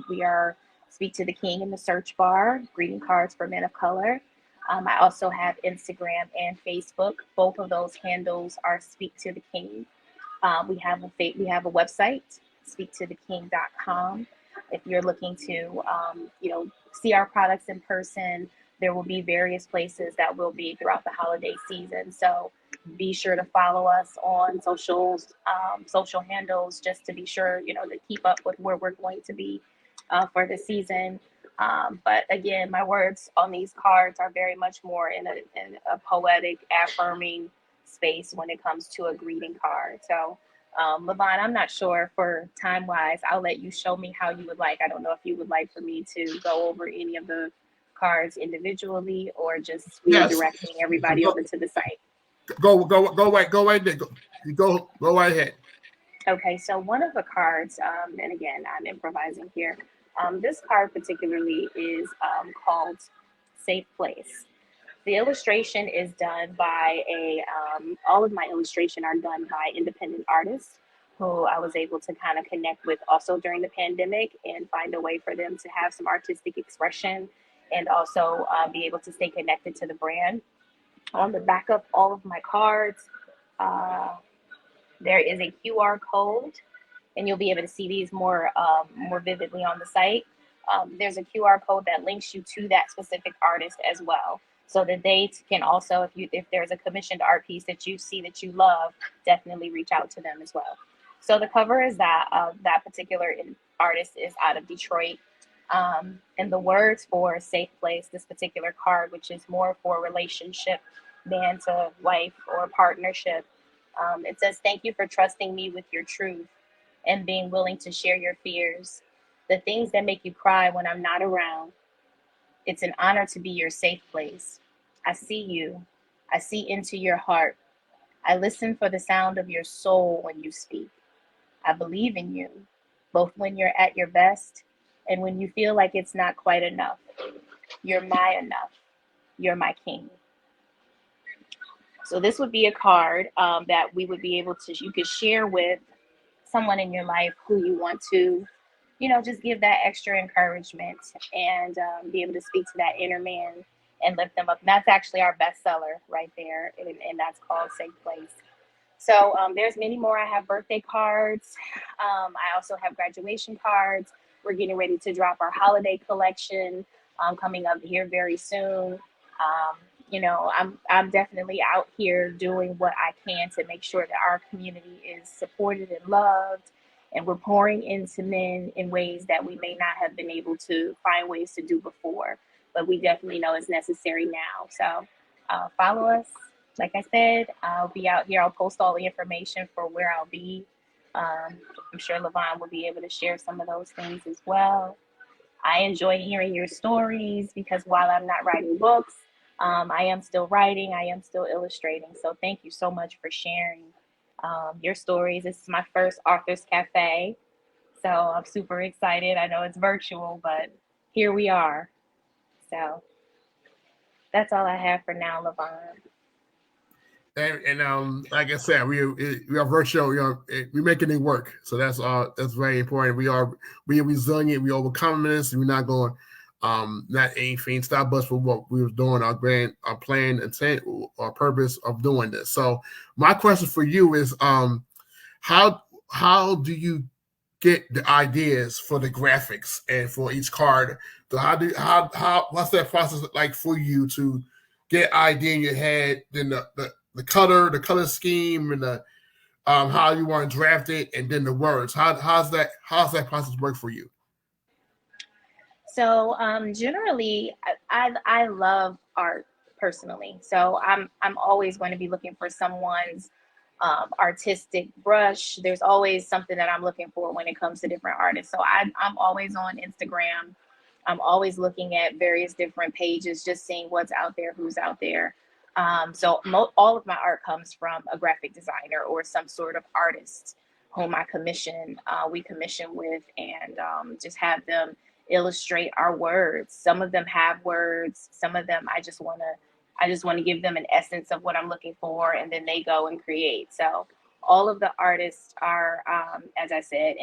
We are Speak to the King in the search bar, greeting cards for men of color. I also have Instagram and Facebook. Both of those handles are Speak to the King. We have a website, speaktotheking.com. If you're looking to, see our products in person, there will be various places that will be throughout the holiday season. So be sure to follow us on social handles, just to be sure, to keep up with where we're going to be for the season. But again, my words on these cards are very much more in a poetic, affirming space when it comes to a greeting card. So, Levon, I'm not sure for time wise. I'll let you show me how you would like. I don't know if you would like for me to go over any of the cards individually or just redirecting everybody over to the site. Go right there. Go right ahead. Okay, so one of the cards, and again, I'm improvising here. This card particularly is called Safe Place. The illustration is done by all of my illustration are done by independent artists who I was able to kind of connect with also during the pandemic and find a way for them to have some artistic expression and also be able to stay connected to the brand. On the back of all of my cards, there is a QR code, and you'll be able to see these more vividly on the site. There's a QR code that links you to that specific artist as well, so that they can also, if there's a commissioned art piece that you see that you love, definitely reach out to them as well. So the cover is that particular artist is out of Detroit. And the words for Safe Place, this particular card, which is more for relationship, man to wife or partnership, it says, "Thank you for trusting me with your truth and being willing to share your fears, the things that make you cry when I'm not around. It's an honor to be your safe place. I see you. I see into your heart. I listen for the sound of your soul when you speak. I believe in you, both when you're at your best and when you feel like it's not quite enough. You're my enough. You're my king." So this would be a card that we would be able to, you could share with someone in your life who you want to, just give that extra encouragement and be able to speak to that inner man and lift them up. And that's actually our bestseller right there, and that's called Safe Place. So there's many more. I have birthday cards. I also have graduation cards. We're getting ready to drop our holiday collection coming up here very soon. I'm definitely out here doing what I can to make sure that our community is supported and loved and we're pouring into men in ways that we may not have been able to find ways to do before, but we definitely know it's necessary now. So follow us. Like I said, I'll be out here. I'll post all the information for where I'll be. I'm sure Levon will be able to share some of those things as well. I enjoy hearing your stories because while I'm not writing books, I am still writing, I am still illustrating. So thank you so much for sharing your stories. This is my first Authors Cafe, so I'm super excited. I know it's virtual, but here we are. So that's all I have for now, Levon. And like I said, we are virtual. We're making it work. So that's very important. We are resilient. We overcome this. We're not going not anything stop us from what we were doing. Our plan, intent, or purpose of doing this. So my question for you is how do you get the ideas for the graphics and for each card? So how what's that process like for you to get idea in your head, then the color scheme, and the how you want to draft it, and then the words. How's that process work for you? So generally, I love art personally. So I'm always going to be looking for someone's artistic brush. There's always something that I'm looking for when it comes to different artists. So I'm always on Instagram. I'm always looking at various different pages, just seeing what's out there, who's out there. So all of my art comes from a graphic designer or some sort of artist whom I commission, we commission with, and just have them illustrate our words. Some of them have words. Some of them I just want to give them an essence of what I'm looking for, and then they go and create. So all of the artists are, as I said,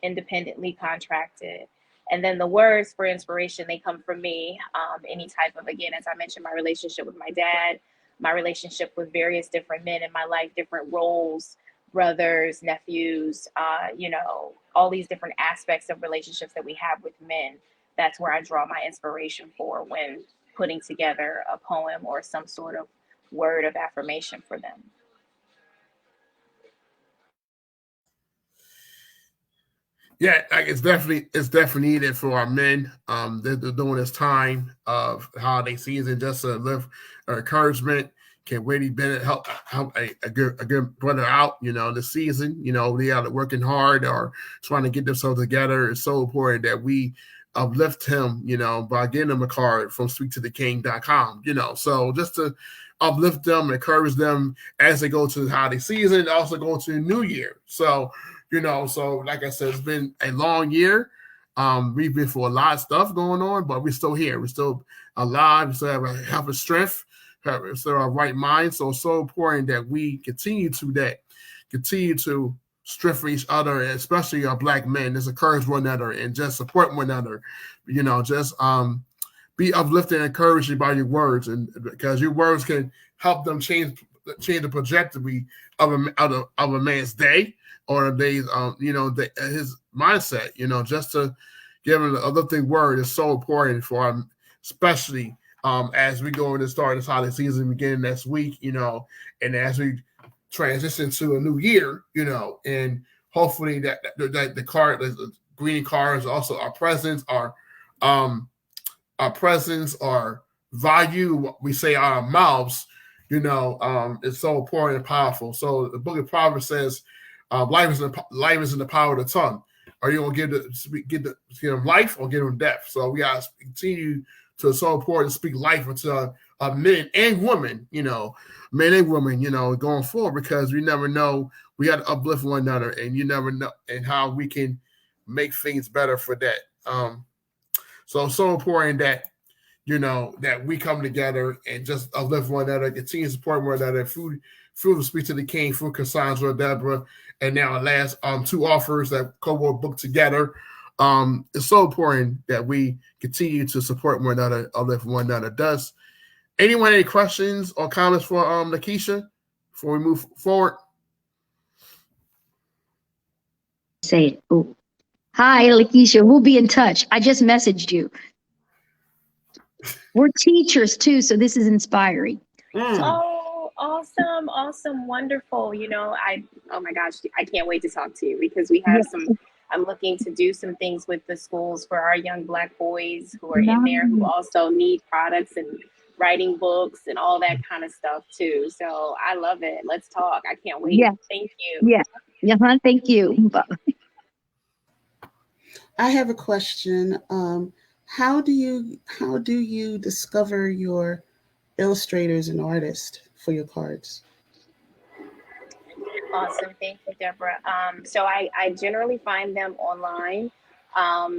independently contracted. And then the words for inspiration, they come from me. Any type of, again, as I mentioned, my relationship with my dad, my relationship with various different men in my life, different roles, brothers, nephews, all these different aspects of relationships that we have with men. That's where I draw my inspiration for when putting together a poem or some sort of word of affirmation for them. Yeah, like it's definitely needed for our men. They're doing this time of holiday season just to live encouragement. Can really help a good brother out, this season. They are working hard or trying to get themselves together. It's so important that we uplift him, by getting them a card from speaktotheking.com, so just to uplift them, encourage them as they go to the holiday season, also go to the new year. So, so like I said, it's been a long year. We've been for a lot of stuff going on, but we're still here. We're still alive. We still have a health and strength. So our right mind. So it's so important that we continue to strengthen each other, and especially our Black men. Just encourage one another and just support one another. Just be uplifted and encouraged by your words, and because your words can help them change the trajectory of a man's day or a day's his mindset. Just to give him an uplifting word is so important for him, especially. As we go into start this holiday season beginning next week, and as we transition to a new year, and hopefully that the greeting cards, also our presence, our value, what we say our mouths, is so important and powerful. So the book of Proverbs says, life is in the power of the tongue. Are you gonna give them life or give them death? So we gotta continue. So it's so important to speak life into men and women, men and women, going forward, because we never know. We got to uplift one another, and you never know, and how we can make things better for that. So it's so important that, that we come together and just uplift one another, continue to support one another through Speak to the King, through Cassandra, Debra, and now our last two authors that co-wrote book together. It's so important that we continue to support one another, uplift one another. Does anyone any questions or comments for Lakeysha before we move forward? Say it. Ooh. Hi, Lakeysha. We'll be in touch. I just messaged you. We're teachers too, so this is inspiring. Oh, Awesome, wonderful. Oh my gosh, I can't wait to talk to you because we have I'm looking to do some things with the schools for our young Black boys who are in there who also need products and writing books and all that kind of stuff too. So I love it. Let's talk. I can't wait. Yeah. Thank you. Yeah. Thank you. I have a question. How do you discover your illustrators and artists for your cards? Awesome. Thank you, Debra. So I generally find them online.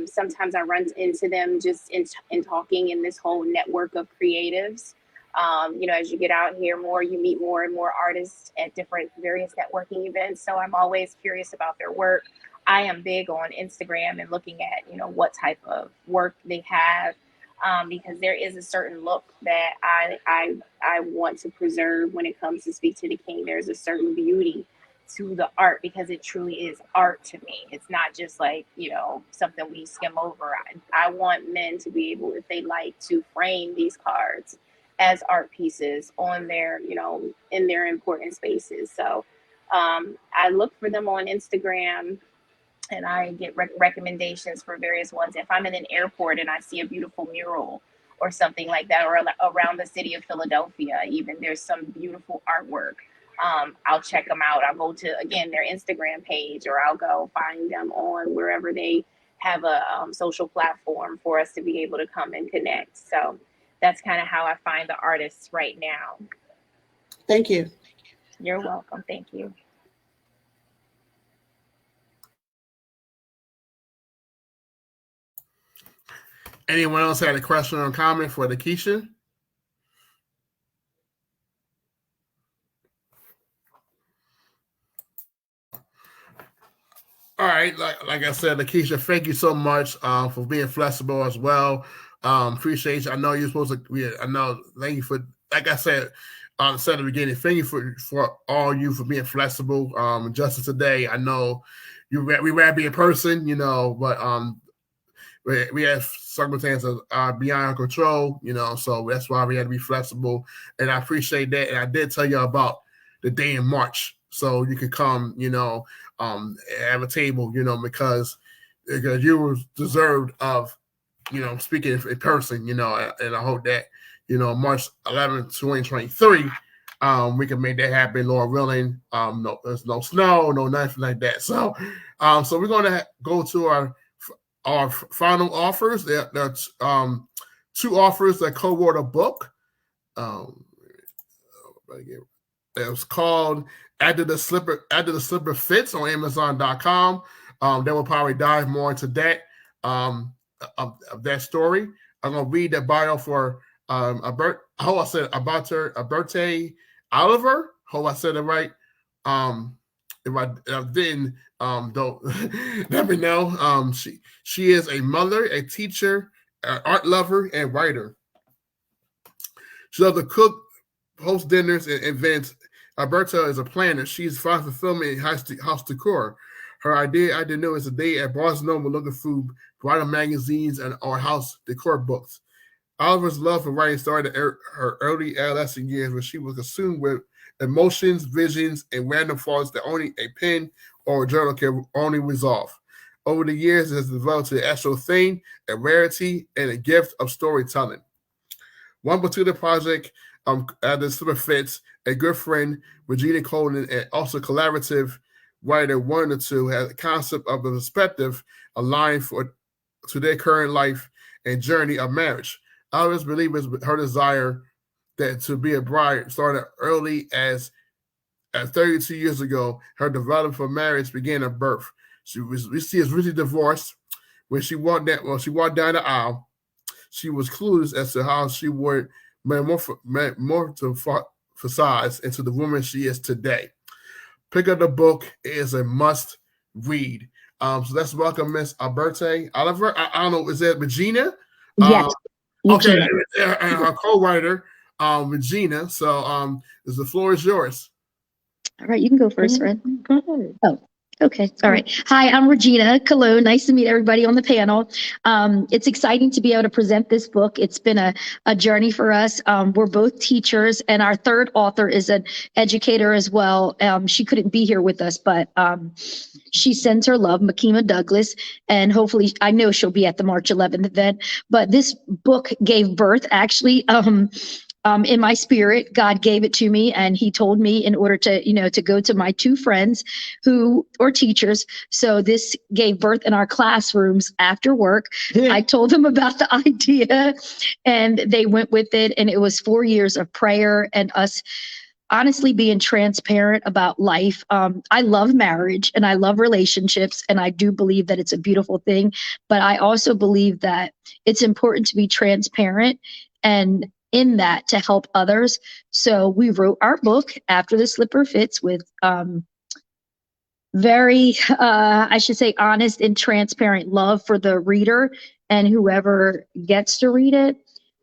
Sometimes I run into them just in talking in this whole network of creatives. As you get out here more, you meet more and more artists at different various networking events. So I'm always curious about their work. I am big on Instagram and looking at, what type of work they have. Because there is a certain look that I want to preserve when it comes to Speak to the King. There's a certain beauty to the art because it truly is art to me. It's not just like, something we skim over. I want men to be able, if they like, to frame these cards as art pieces on their, in their important spaces. So I look for them on Instagram. And I get recommendations for various ones. If I'm in an airport and I see a beautiful mural or something like that, or around the city of Philadelphia, even there's some beautiful artwork, I'll check them out. I'll go to, again, their Instagram page, or I'll go find them on wherever they have a social platform for us to be able to come and connect. So that's kind of how I find the artists right now. Thank you. You're welcome. Thank you. Anyone else had a question or comment for Lakeysha? All right, like I said, Lakeysha, thank you so much for being flexible as well. Appreciate you. I know you're supposed to. Thank you for, like I said at the beginning. Thank you for all you for being flexible. Just today, I know we rather be in person, but we have circumstances beyond our control, so that's why we had to be flexible. And I appreciate that. And I did tell you about the day in March, so you could come, have a table, because you were deserved of, speaking in person, and I hope that, March 11th, 2023, we can make that happen, Lord willing. No, there's no snow, no nothing like that. So we're going to go to our final offers. There's two offers that co-wrote a book. It was called After the Slipper Fits on Amazon.com. They will probably dive more into that of that story. I'm gonna read the bio for Alberte Oliver. Hope I said it right. If I didn't, don't let me know. She is a mother, a teacher, an art lover, and writer. She loves to cook, host dinners, and events. Alberte is a planner. She's fond fulfillment in house decor. Her idea know is a day at Barcelona looking through bridal magazines and or house decor books. Oliver's love for writing started in her early adolescent years when she was consumed with emotions, visions, and random thoughts that only a pen or a journal can only resolve. Over the years, it has developed an actual thing, a rarity, and a gift of storytelling. One particular project at the Slipper Fits, a good friend, Regina Colden, and also collaborative writer, one or two, had a concept of a perspective aligned to their current life and journey of marriage. Others believe her desire that to be a bride started early as at 32 years ago. Her development for marriage began at birth. She is recently divorced. When she walked down the aisle, she was clueless as to how she would metamorphosize into the woman she is today. Pick up the book. It is a must read. So let's welcome Miss Alberte Oliver. I don't know, is that Regina? Yes. Okay, and our co-writer, Regina. So the floor is yours. All right, you can go first, Fred. Go ahead. Oh, Okay. All right. Hi, I'm Regina Cologne. Nice to meet everybody on the panel. It's exciting to be able to present this book. It's been a journey for us. We're both teachers, and our third author is an educator as well. She couldn't be here with us, but she sends her love, Makima Douglas, and hopefully, I know she'll be at the March 11th event. But this book gave birth, actually, in my spirit. God gave it to me, and he told me in order to, to go to my two friends who are teachers. So this gave birth in our classrooms after work. I told them about the idea, and they went with it. And it was 4 years of prayer and us honestly being transparent about life. I love marriage and I love relationships, and I do believe that it's a beautiful thing. But I also believe that it's important to be transparent and in that to help others. So we wrote our book, After the Slipper Fits, with very, I should say, honest and transparent love for the reader and whoever gets to read it.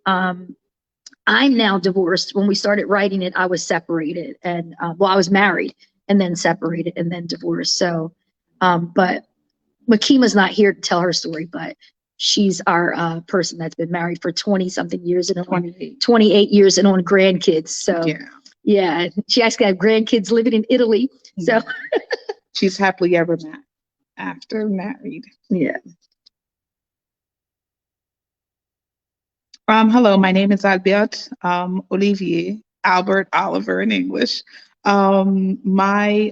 I'm now divorced. When we started writing it, I was separated, and I was married and then separated and then divorced. So, but Makima's not here to tell her story, but she's our person that's been married for 20 something years and 28 years and on grandkids. So yeah, she actually had grandkids living in Italy. So she's happily ever after married. Yeah. Hello, my name is Alberte Olivier, Albert Oliver in English. My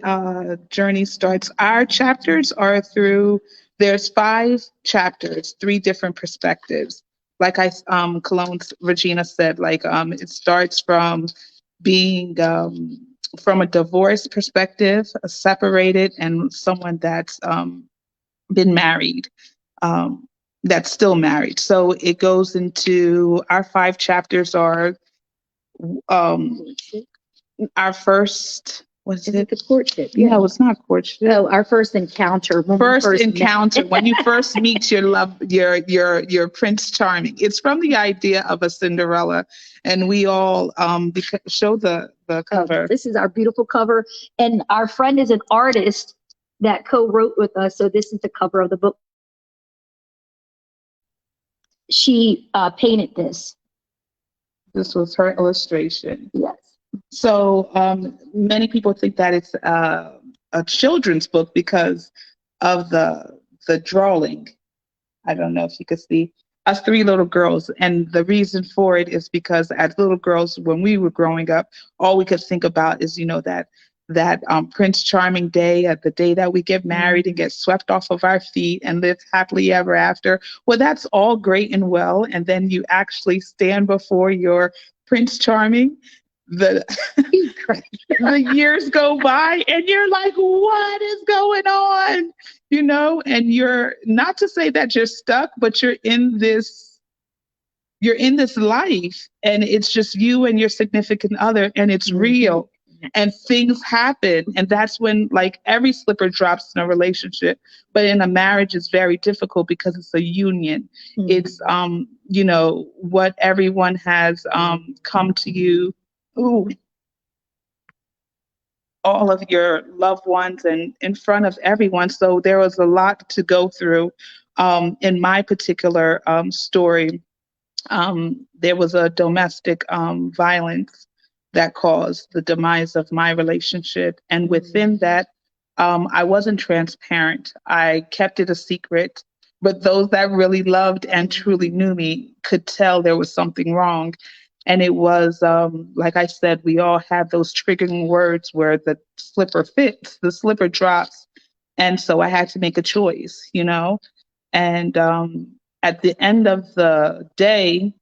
journey starts, our chapters are through, there's 5 chapters, 3 different perspectives. Like Regina said, it starts from being from a divorce perspective, separated, and someone that's been married. That's still married. So it goes into, our 5 chapters are our first, what's it? The courtship. No, it's not courtship. Oh, our first encounter. When you first meet your Prince Charming. It's from the idea of a Cinderella, and we all show the cover. This is our beautiful cover, and our friend is an artist that co-wrote with us. So this is the cover of the book. She painted this. This was her illustration. Yes. So many people think that it's a children's book because of the drawing. I don't know if you could see us 3 little girls. And the reason for it is because as little girls, when we were growing up, all we could think about is, that Prince Charming day, the day that we get married and get swept off of our feet and live happily ever after. Well, that's all great and well. And then you actually stand before your Prince Charming. The years go by and you're like, what is going on? And you're, not to say that you're stuck, but you're in this life, and it's just you and your significant other, and it's real. And things happen, and that's when, like, every slipper drops in a relationship, but in a marriage is very difficult because it's a union. It's what everyone has come to you, all of your loved ones, and in front of everyone. So there was a lot to go through. In my particular story, there was a domestic violence that caused the demise of my relationship. And within that, I wasn't transparent. I kept it a secret, but those that really loved and truly knew me could tell there was something wrong. And it was, like I said, we all have those triggering words where the slipper fits, the slipper drops. And so I had to make a choice, And at the end of the day,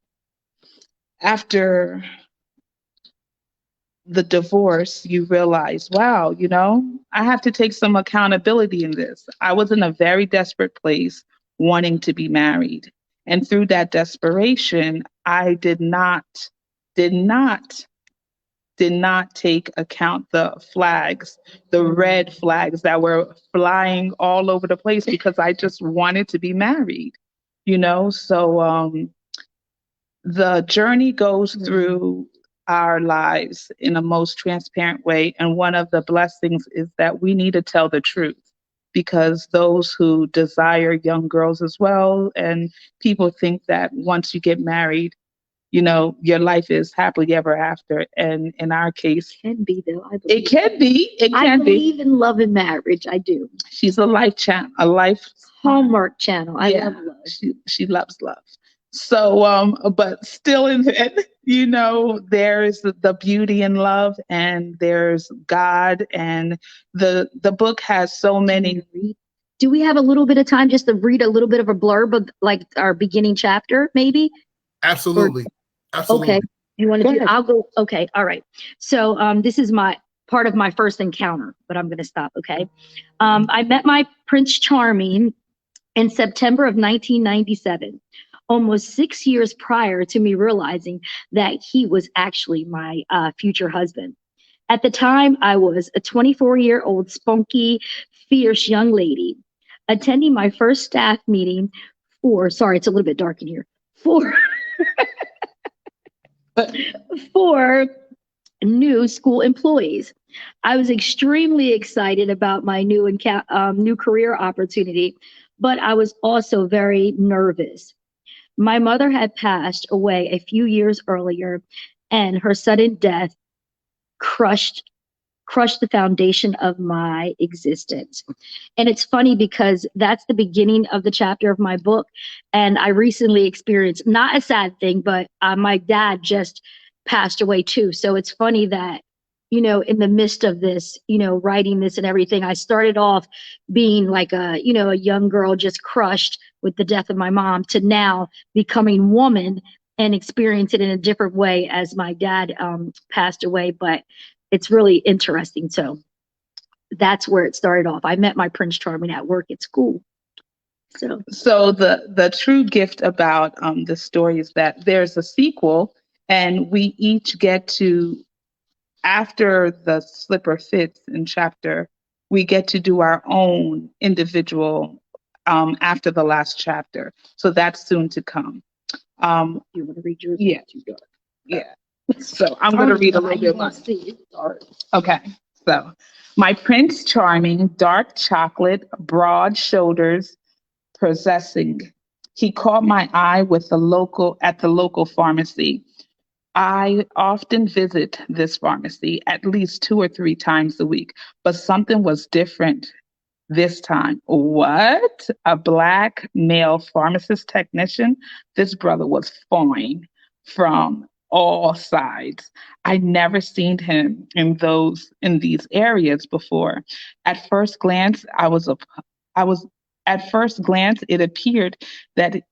after the divorce, you realize, wow, I have to take some accountability in this. I was in a very desperate place, wanting to be married. And through that desperation, I did not take account the flags, the red flags that were flying all over the place, because I just wanted to be married, So the journey goes through our lives in a most transparent way. And one of the blessings is that we need to tell the truth. because those who desire young girls as well, and people think that once you get married, your life is happily ever after. And in our case, Can be though. I it believe. can be. It I can be. believe in love and marriage. I do. She's a life channel, a life Hallmark channel. I yeah, love love. she loves love. So, but still in it, there's the beauty in love, and there's God, and the book has so many. Do we have a little bit of time just to read a little bit of a blurb of like our beginning chapter, maybe? Absolutely. Absolutely. Okay. You want to do? ahead. I'll go. Okay. All right. So this is my part of my first encounter, but I'm going to stop. Okay. I met my Prince Charming in September of 1997, almost 6 years prior to me realizing that he was actually my future husband. At the time, I was a 24-year-old spunky, fierce young lady attending my first staff meeting sorry, it's a little bit dark in here, for new school employees. I was extremely excited about my new career opportunity, but I was also very nervous. My mother had passed away a few years earlier, and her sudden death crushed the foundation of my existence. And it's funny because that's the beginning of the chapter of my book. And I recently experienced, not a sad thing, but my dad just passed away too. So it's funny that, in the midst of this, writing this and everything, I started off being like a young girl just crushed with the death of my mom, to now becoming woman and experience it in a different way as my dad passed away. But it's really interesting. So that's where it started off. I met my Prince Charming at work at school. So the true gift about the story is that there's a sequel, and we each get to, after the slipper fits in chapter, we get to do our own individual after the last chapter. So that's soon to come. You want to read yours? Yeah. Yeah. So I'm going to read a little bit more. Okay. So, my Prince Charming, dark chocolate, broad shoulders, possessing. He caught my eye at the local pharmacy. I often visit this pharmacy at least 2 or 3 times a week, but something was different this time. What? A Black male pharmacist technician? This brother was fine from all sides. I never seen him in these areas before. At first glance, it appeared to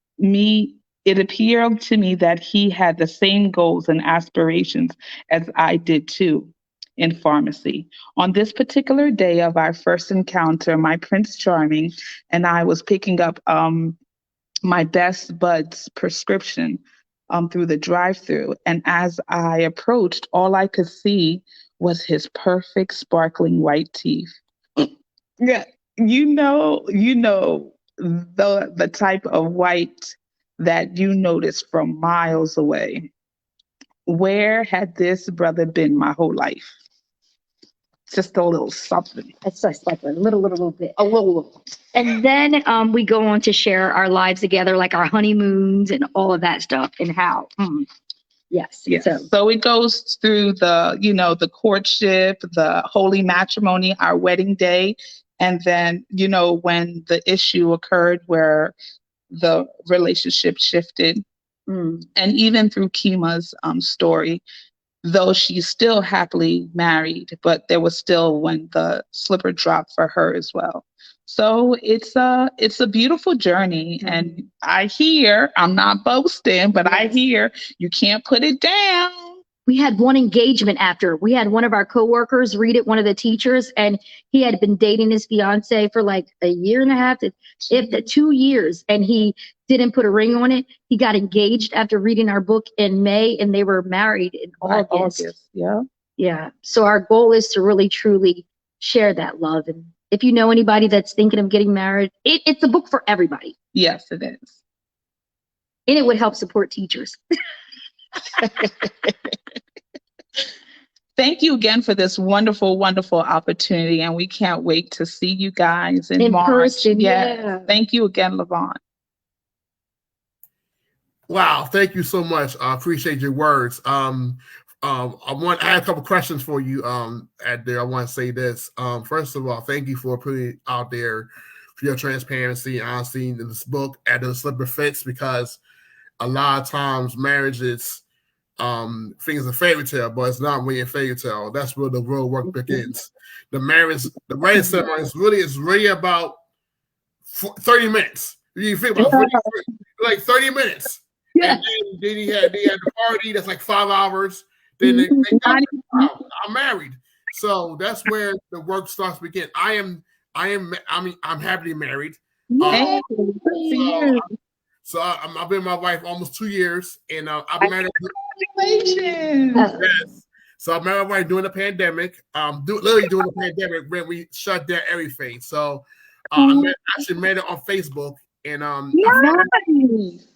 me that he had the same goals and aspirations as I did too in pharmacy. On this particular day of our first encounter, my Prince Charming and I was picking up my best bud's prescription through the drive-through. And as I approached, all I could see was his perfect sparkling white teeth. Yeah, the type of white that you notice from miles away. Where had this brother been my whole life? Just a little something. That's just like a little bit. A little. And then we go on to share our lives together, like our honeymoons and all of that stuff, and how. Yes. So it goes through the courtship, the holy matrimony, our wedding day, and then when the issue occurred where the relationship shifted, and even through Kima's story. Though she's still happily married, but there was still when the slipper dropped for her as well. So it's a beautiful journey. And I'm not boasting, but I hear you can't put it down. We had one engagement after. We had one of our coworkers read it, one of the teachers, and he had been dating his fiance for like a year and a half, if the 2 years, and he didn't put a ring on it. He got engaged after reading our book in May, and they were married in August. Yeah. So our goal is to really, truly share that love. And if you know anybody that's thinking of getting married, it's a book for everybody. Yes, it is. And it would help support teachers. thank you again for this wonderful, wonderful opportunity. And we can't wait to see you guys in March. person. Yes. Yeah. Thank you again, Lavon. Wow, thank you so much. I appreciate your words. I had a couple questions for you. At there, I want to say this. First of all, thank you for putting it out there for your transparency and honesty in this book at the slipper fits, because a lot of times marriage is things a fairy tale, but it's not really a fairy tale. That's where the real work begins. The wedding ceremony is really about 30 minutes. You think about like 30 minutes. Yeah. And then they had the party that's like 5 hours. Then they I'm married. So that's where the work starts to begin. I'm happily married. So I've been with my wife almost 2 years, and I've been married. Congratulations! Yes. So I met my wife during the pandemic. Literally during the pandemic when we shut down everything. So I actually met her on Facebook, and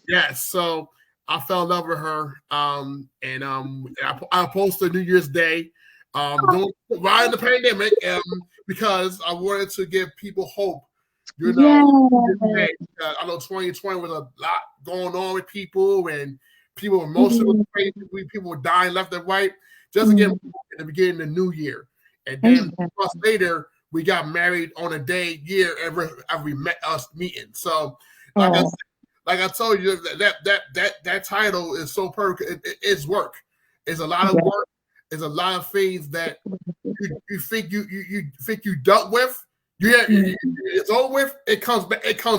yes. So I fell in love with her. I posted New Year's Day, right in the pandemic, because I wanted to give people hope. You know, I know 2020 was a lot going on with people, and people were emotional, people were dying left and right. Just again, at the beginning of the new year, and then months later, we got married on a day year every met us meeting. So, like I told you, that title is so perfect. It's work. It's a lot of work. It's a lot of things that you think you dealt with. It's over with. It comes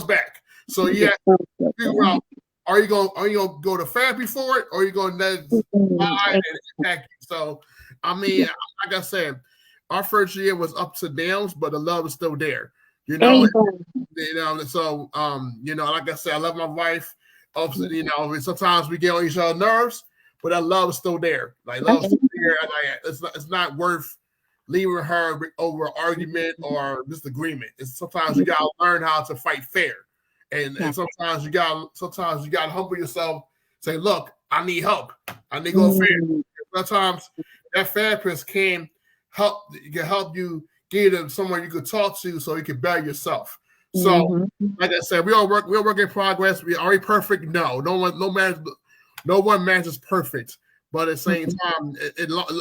back. So you have to figure out: are you gonna go to therapy for it, or are you gonna let it slide and impact you? So, I mean, like I said, our first year was ups and downs, but the love is still there. You know. So like I said, I love my wife. Sometimes we get on each other's nerves, but that love is still there. Like love is still there. It's not worth leaving her over argument or disagreement. Sometimes you gotta learn how to fight fair, and sometimes you gotta humble yourself. Say, look, I need help. I need to go fair. Sometimes that therapist can help you get to someone you could talk to, so you can better yourself. So, like I said, we're a work in progress. Are we perfect? No one marriage is perfect. But at the same time,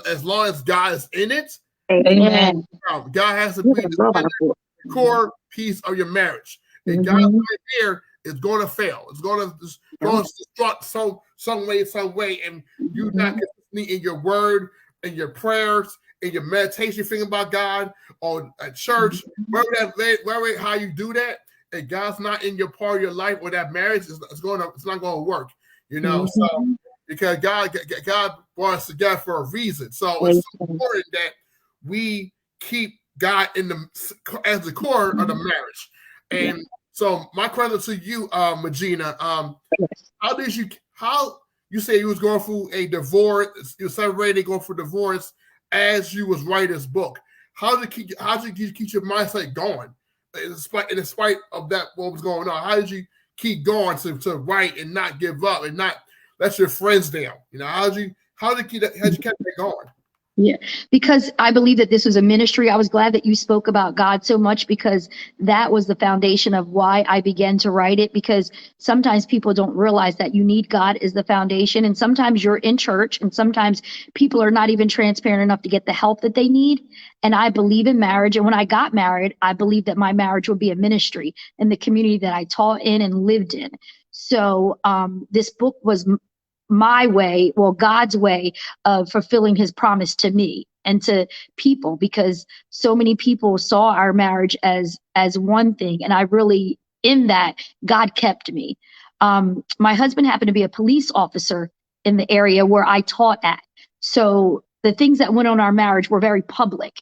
as long as God is in it, Amen. God has to be the core piece of your marriage. And God's right there is going to fail. It's going to destruct some way, and you're not consistently in your word, in your prayers, in your meditation, thinking about God, or at church, wherever how you do that, and God's not in your part of your life or that marriage, it's not going to work. So because God brought us together for a reason. So it's so important that we keep God as the core of the marriage. And so my question to you, Regina, how you say you was going through a divorce, you separated, going through divorce as you was writing this book. How did you keep your mindset going in spite of that, what was going on? How did you keep going to write and not give up and not let your friends down? How did you keep that going? Yeah, because I believe that this was a ministry. I was glad that you spoke about God so much, because that was the foundation of why I began to write it. Because sometimes people don't realize that you need God as the foundation. And sometimes you're in church, and sometimes people are not even transparent enough to get the help that they need. And I believe in marriage. And when I got married, I believed that my marriage would be a ministry in the community that I taught in and lived in. So this book was my way, well, God's way of fulfilling his promise to me and to people, because so many people saw our marriage as one thing. And I really, in that, God kept me. My husband happened to be a police officer in the area where I taught at. So the things that went on in our marriage were very public.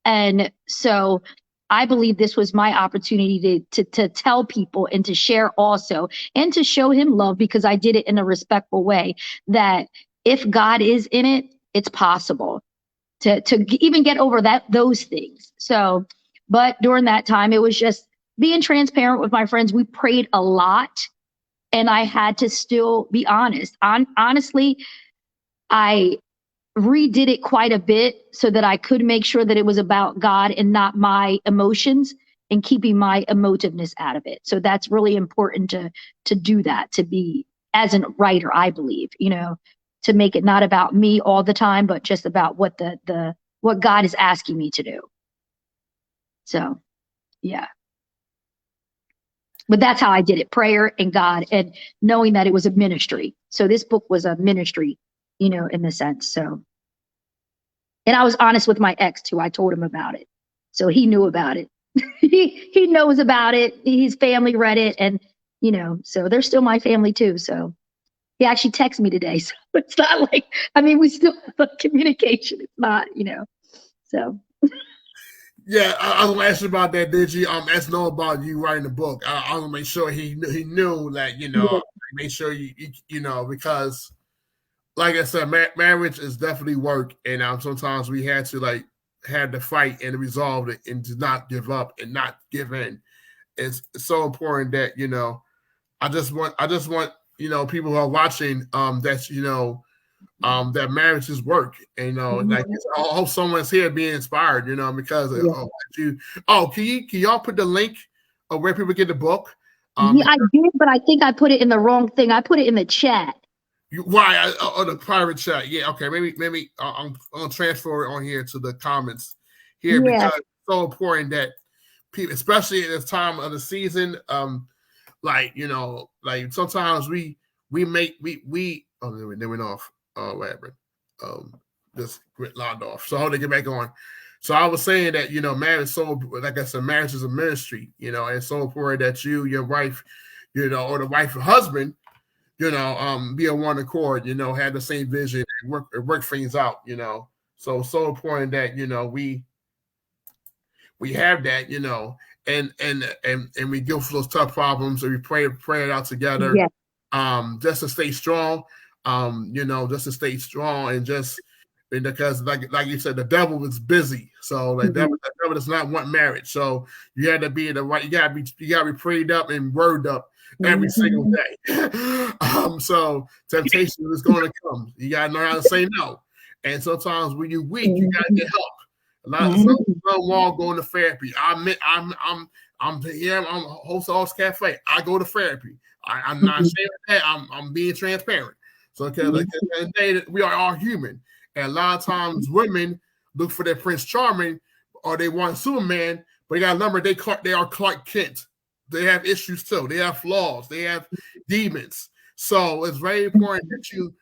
And so I believe this was my opportunity to tell people and to share also, and to show him love, because I did it in a respectful way, that if God is in it, it's possible to even get over those things. So, but during that time, it was just being transparent with my friends. We prayed a lot, and I had to still be honest. Honestly, I redid it quite a bit so that I could make sure that it was about God and not my emotions, and keeping my emotiveness out of it. So that's really important to do that, to be, as a writer, I believe, to make it not about me all the time, but just about what what God is asking me to do. So, yeah. But that's how I did it, prayer and God, and knowing that it was a ministry. So this book was a ministry, in the sense. So, and I was honest with my ex too. I told him about it. So he knew about it. he knows about it. His family read it, and so they're still my family too. So he actually texted me today. So it's not like, we still have communication. It's not, so. Yeah, I was gonna ask you about that. Did you ask know about you writing the book? I was gonna make sure he knew that make sure you because like I said, marriage is definitely work, and sometimes we had to had to fight and resolve it, and to not give up and not give in. It's so important that I just want people who are watching that marriage is work, and I hope someone's here being inspired, because can y'all put the link of where people get the book? Yeah, I did, but I think I put it in the wrong thing. I put it in the chat. Why? The private chat. Yeah, okay. Maybe I'm gonna transfer it on here to the comments here, because it's so important that people, especially at this time of the season, sometimes we they went off. Whatever. Just logged off. So how to get back on. So I was saying that marriage, so like I said, marriage is a ministry. And it's so important that you, your wife, or the wife or husband, be on one accord. Have the same vision and work things out. So important that we have that. And we go through those tough problems, and we pray it out together. Yeah. Just to stay strong. Just to stay strong, and because like you said, the devil is busy. So the devil does not want marriage. So you have to be you gotta be prayed up and word up every single day. So temptation is going to come. You gotta know how to say no. And sometimes when you're weak, you gotta get help. A lot of wrong going to therapy. I'm here. I'm host of Host Cafe. I go to therapy. I'm not saying that. I'm being transparent. So because at the end of the day, we are all human, and a lot of times women look for their Prince Charming, or they want Superman, but you got to remember they are Clark Kent. They have issues too. They have flaws. They have demons. So it's very important that you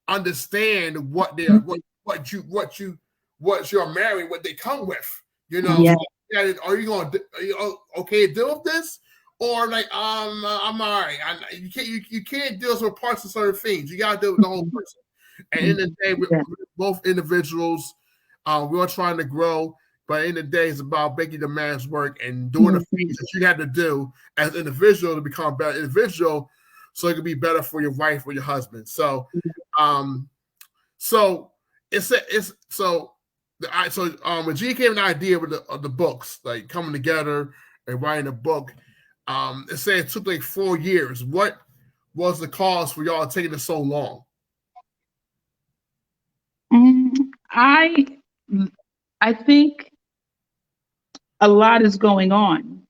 understand what they are, what you're married, what they come with. So, are you okay to deal with this? Or I'm all right. You can't deal with parts of certain things. You gotta deal with the whole person. And in the day, we're both individuals. We're trying to grow, but in the day, it's about making the marriage work and doing the things that you had to do as an individual to become a better individual, so it can be better for your wife or your husband. So, when G came an idea of the books, like coming together and writing a book. It said it took 4 years. What was the cause for y'all taking it so long? I think a lot is going on.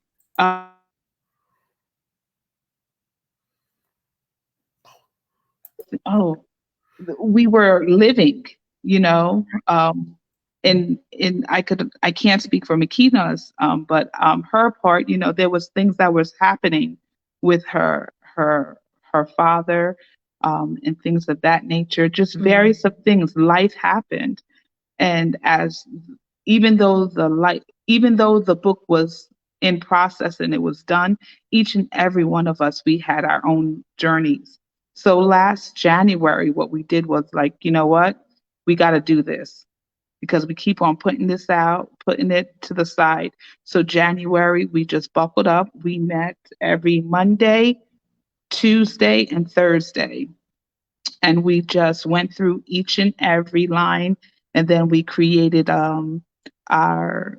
We were living, and I can't speak for Makina's, but her part, there was things that was happening with her father, and things of that nature, just various of things. Life happened, and even though the book was in process and it was done, each and every one of us, we had our own journeys. So last January, what we did was you know what, we got to do this, because we keep on putting this out, putting it to the side. So January, we just buckled up. We met every Monday, Tuesday, and Thursday. And we just went through each and every line. And then we created our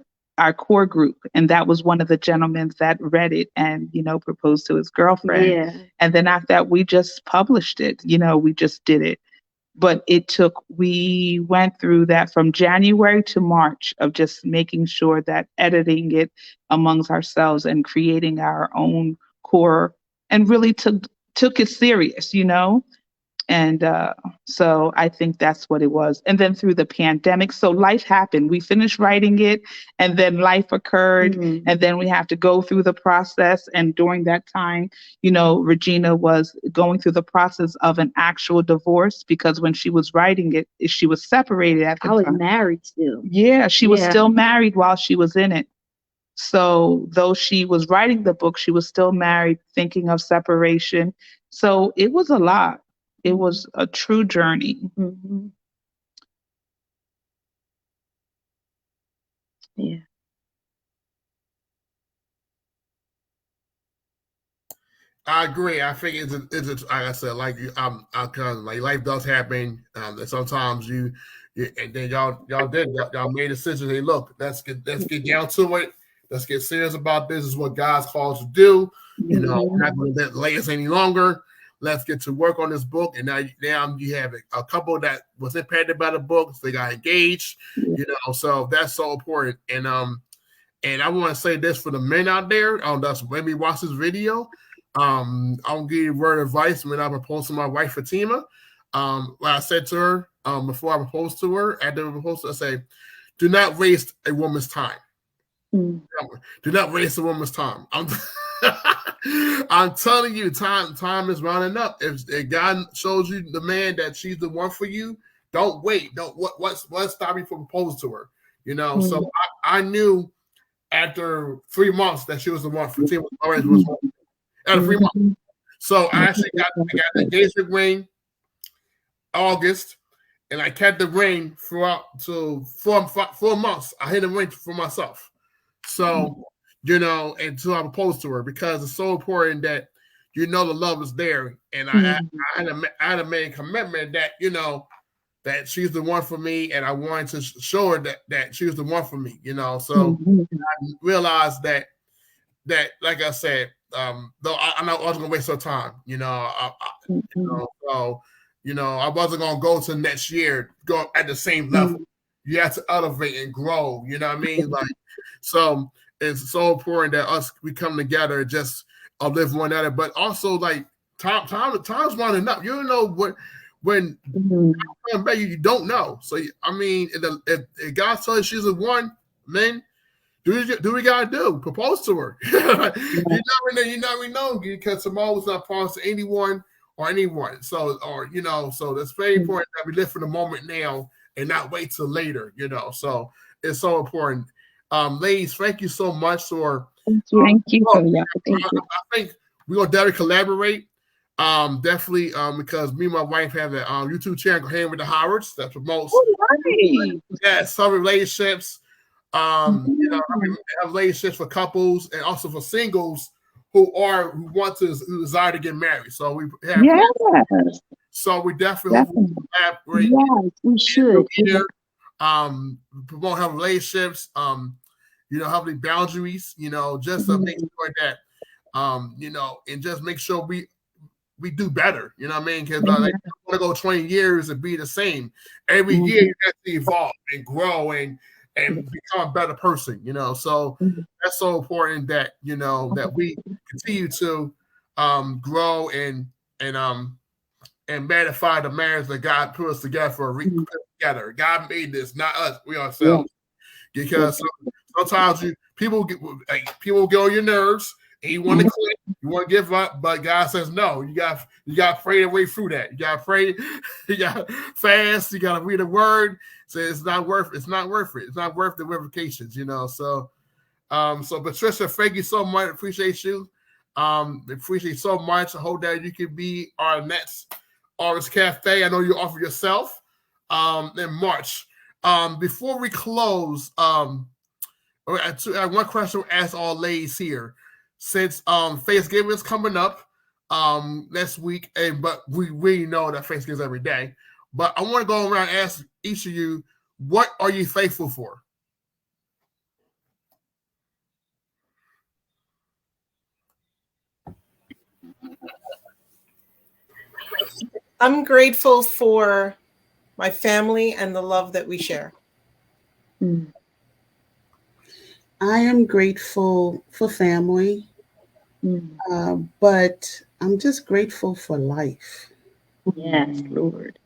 core group. And that was one of the gentlemen that read it and, proposed to his girlfriend. Yeah. And then after that, we just published it. We just did it. But we went through that from January to March of just making sure that editing it amongst ourselves and creating our own core, and really took it serious, And so I think that's what it was. And then through the pandemic, so life happened. We finished writing it, and then life occurred, and then we have to go through the process. And during that time, Regina was going through the process of an actual divorce, because when she was writing it, she was separated at the time. I was married still. Yeah, she was still married while she was in it. So though she was writing the book, she was still married, thinking of separation. So it was a lot. It was a true journey. Mm-hmm. Yeah. I agree. I think it's like I said, like like life does happen. And sometimes you and then y'all made decisions. Hey, look, let's get down to it. Let's get serious about this. This is what God's called to do. We're not going to delay us any longer. Let's get to work on this book. And now you have a couple that was impacted by the book. So they got engaged, so that's so important. And I want to say this for the men out there, that's when we watch this video. I'll give you a word of advice when I proposed to my wife, Fatima. What I said to her before I proposed to her, after I proposed to her, I say, do not waste a woman's time. Do not waste a woman's time. I'm telling you, time is running up. If God shows you the man that she's the one for you, don't wait. What's stopping you from proposing to her? So I knew after 3 months that she was the one for Fatima. Already was after 3 months. So I actually got the engagement ring August, and I kept the ring throughout to 4 months. I hid the ring for myself. So, until I proposed to her, because it's so important that the love is there. And I had to make a commitment that, that she's the one for me, and I wanted to show her that she was the one for me, So I realized that like I said, though I know I wasn't gonna waste her time, I wasn't gonna go to next year go at the same level. You have to elevate and grow, you know what I mean? Like, so it's so important that we come together and just uplift one another, but also like time's running up. You don't know when you don't know. So I mean, if God tells you she's a one, man, do we gotta do? Propose to her. You never know, because tomorrow's not promised to anyone or anyone. So so that's very important that we live for the moment now and not wait till later. So it's so important. Ladies, thank you so much for. Thank you. I think we're gonna definitely collaborate. Definitely, because me and my wife have a YouTube channel, Hang with the Howards, that promotes some relationships. Have relationships for couples and also for singles who desire to get married. So we have so we definitely collaborate. Yes, we should. Promote healthy relationships, healthy boundaries, just to make sure that and just make sure we do better. You know what I mean? Because I want to go 20 years and be the same. Every year you have to evolve and grow and become a better person, So that's so important that that we continue to grow and magnify the marriage that God put us together for together. God made this, not us, we ourselves. Because sometimes people get on your nerves and you want to quit, you want to give up, but God says no. You got to pray your way through that. You got to pray, you got to fast, you got to read the word. So it's not worth it. It's not worth the ramifications, So so Patricia, thank you so much. Appreciate you. Appreciate so much. I hope that you can be our next Artist Cafe. I know you offer yourself in March. Before we close, I have one question to ask all ladies here. Since Thanksgiving is coming up next week, but we know that Thanksgiving is every day. But I want to go around and ask each of you, what are you thankful for? I'm grateful for my family, and the love that we share. I am grateful for family, but I'm just grateful for life. Yes, Lord.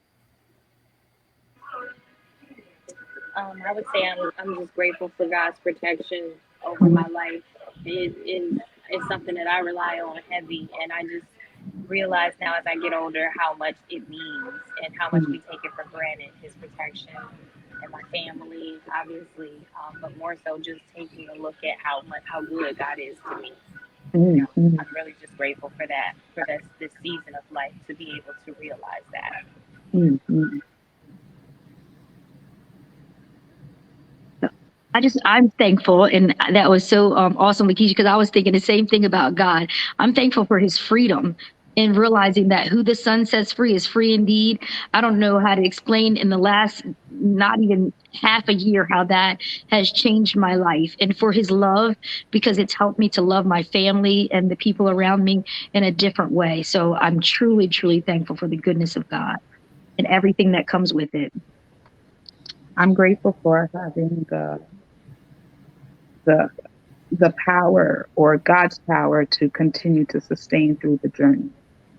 I would say I'm just grateful for God's protection over my life. It's something that I rely on heavy, and I just realize now as I get older how much it means and how much we take it for granted, His protection and my family, obviously, but more so just taking a look at how good God is to me. You know, I'm really just grateful for that, for this season of life, to be able to realize that. I'm thankful, and that was so awesome, Lakeysha, because I was thinking the same thing about God. I'm thankful for His freedom and realizing that who the Son sets free is free indeed. I don't know how to explain in the last not even half a year how that has changed my life, and for His love, because it's helped me to love my family and the people around me in a different way. So I'm truly, truly thankful for the goodness of God and everything that comes with it. I'm grateful for having the power, or God's power, to continue to sustain through the journey.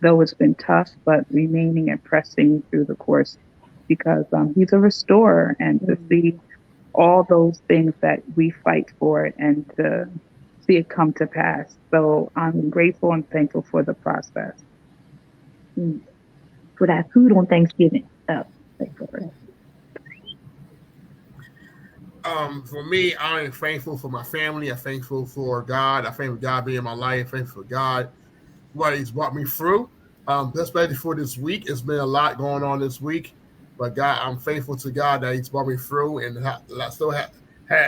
Though it's been tough, but remaining and pressing through the course, because He's a restorer, and to see all those things that we fight for and to see it come to pass. So I'm grateful and thankful for the process. For that food on Thanksgiving. Thankful for that. For me, I'm thankful for my family. I'm thankful for God. I'm thankful for God being in my life. I'm thankful for God, what He's brought me through. Especially for this week. It's been a lot going on this week. But God, I'm thankful to God that He's brought me through, and I still had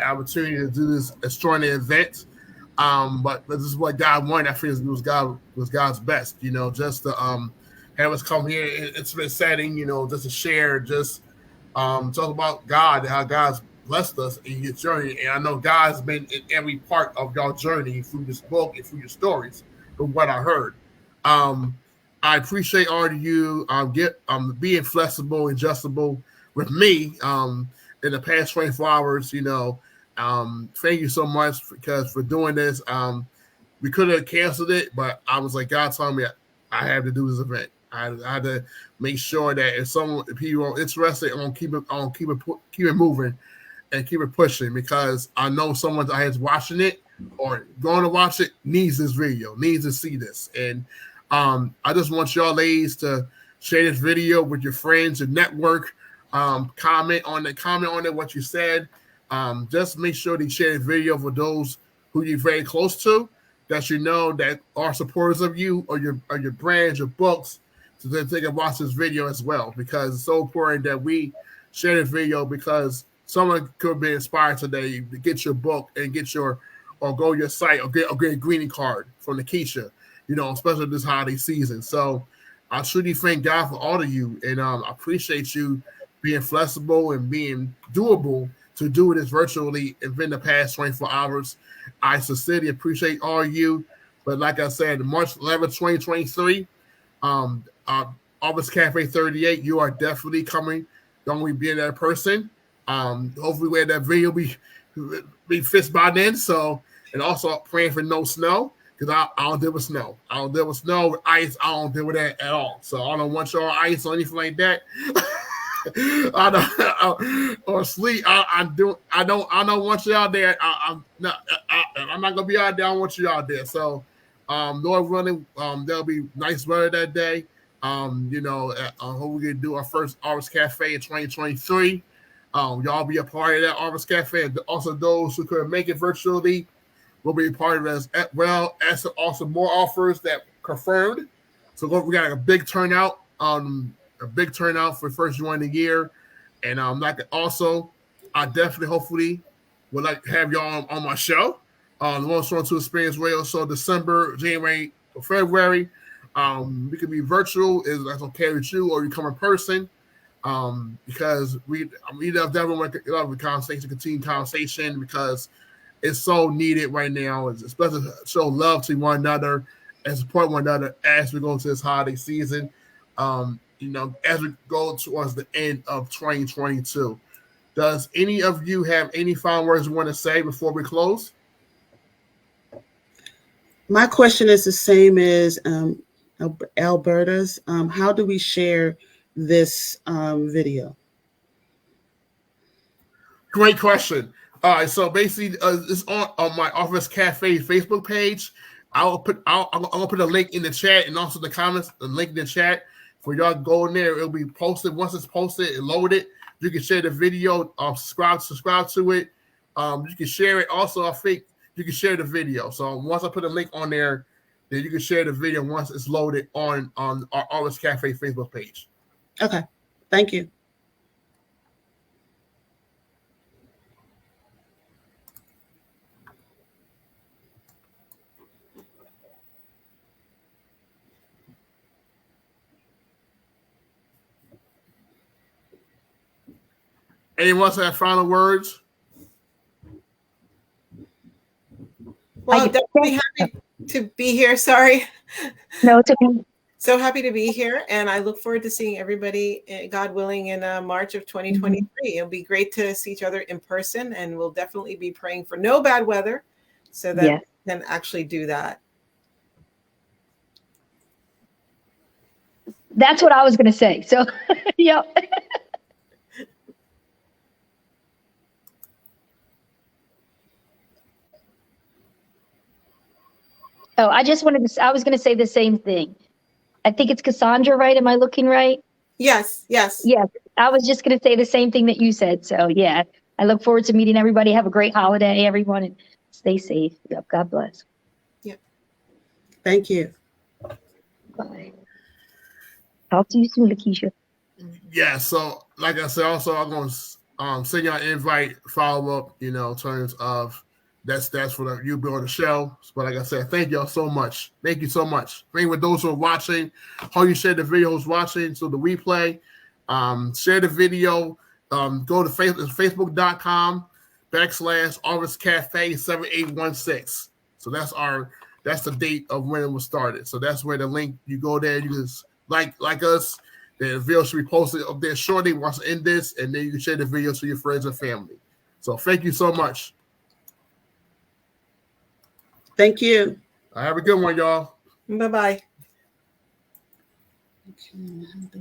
opportunity to do this extraordinary event. But this is what God wanted. I feel it was God's best, just to have us come here. It's been setting, just to share, just talk about God, how God's blessed us in your journey. And I know God's been in every part of your journey through this book and through your stories, from what I heard. I appreciate all of you being flexible and adjustable with me in the past 24 hours. Thank you so much because for doing this. We could have canceled it, but I was like, God told me I had to do this event. I had to make sure that if people are interested, I'm gonna keep it moving and keep it pushing, because I know someone that is watching it or going to watch it needs this video, needs to see this. And I just want y'all ladies to share this video with your friends, your network, comment on it, what you said. Just make sure to share this video for those who you're very close to, that that are supporters of you or your brands, your books, so that they can watch this video as well, because it's so important that we share this video, because someone could be inspired today to get your book and or go to your site or get a greeting card from Lakeysha, especially this holiday season. So I truly thank God for all of you, and I appreciate you being flexible and being doable to do this virtually within the past 24 hours. I sincerely appreciate all of you. But like I said, March 11th, 2023, Office Cafe 38, you are definitely coming. Don't we be in that person? Hopefully where that video be fixed by then. So, and also praying for no snow, because I don't deal with snow. I don't deal with snow, with ice. I don't deal with that at all. So I don't want y'all ice or anything like that. Or sleep. I don't want you out there. I'm not gonna be out there. I don't want you out there. So, Lord willing, there'll be nice weather that day. Hope we can do our first Office Cafe in 2023. Y'all be a part of that Office Cafe, and also those who couldn't make it virtually will be a part of it, as well as also more offers that confirmed. So we got a big turnout. A big turnout for first join of the year, and I definitely, hopefully, would like to have y'all on my show, the Most Strong to Experience Radio. So December, January, or February, we could be virtual, that's okay with you, or you come in person, because we definitely want to have a conversation, continue conversation, because it's so needed right now, especially to show love to one another and support one another as we go into this holiday season. as we go towards the end of 2022. Does any of you have any final words you want to say before we close? My question is the same as Alberta's. How do we share this video? Great question. All right, so basically, it's on my Office Cafe Facebook page. I'm gonna put a link in the chat and also the comments. A link in the chat for y'all to go in there. It'll be posted. Once it's posted and loaded, you can share the video. Subscribe to it. You can share it. Also, I think you can share the video. So once I put a link on there, then you can share the video once it's loaded on our Office Cafe Facebook page. Okay, thank you. Anyone else have final words? Well, definitely happy to be here. Sorry. No, it's okay. So happy to be here, and I look forward to seeing everybody, God willing, in March of 2023. It'll be great to see each other in person, and we'll definitely be praying for no bad weather so that we can actually do that. That's what I was going to say. So, yep. Oh, I was going to say the same thing. I think it's Cassandra, right? Am I looking right? Yes. Yes. I was just going to say the same thing that you said. So yeah, I look forward to meeting everybody. Have a great holiday, everyone, and stay safe. Yep. God bless. Yep. Thank you. Bye. Talk to you soon, Lakeysha. Yeah. So like I said, also I'm going to send y'all an invite, follow up, in terms of that's for you be on the show. But like I said, thank y'all so much. Thank you so much. Thank you with those who are watching, how you share the videos watching, so the replay. Share the video. Go to facebook.com/Office Cafe 7816. So that's the date of when it was started. So that's where the link, you go there, you just like us. The video should be posted up there shortly once I end this, and then you can share the video to your friends and family. So thank you so much. Thank you. Have a good one, y'all. Bye-bye. Okay, how do I...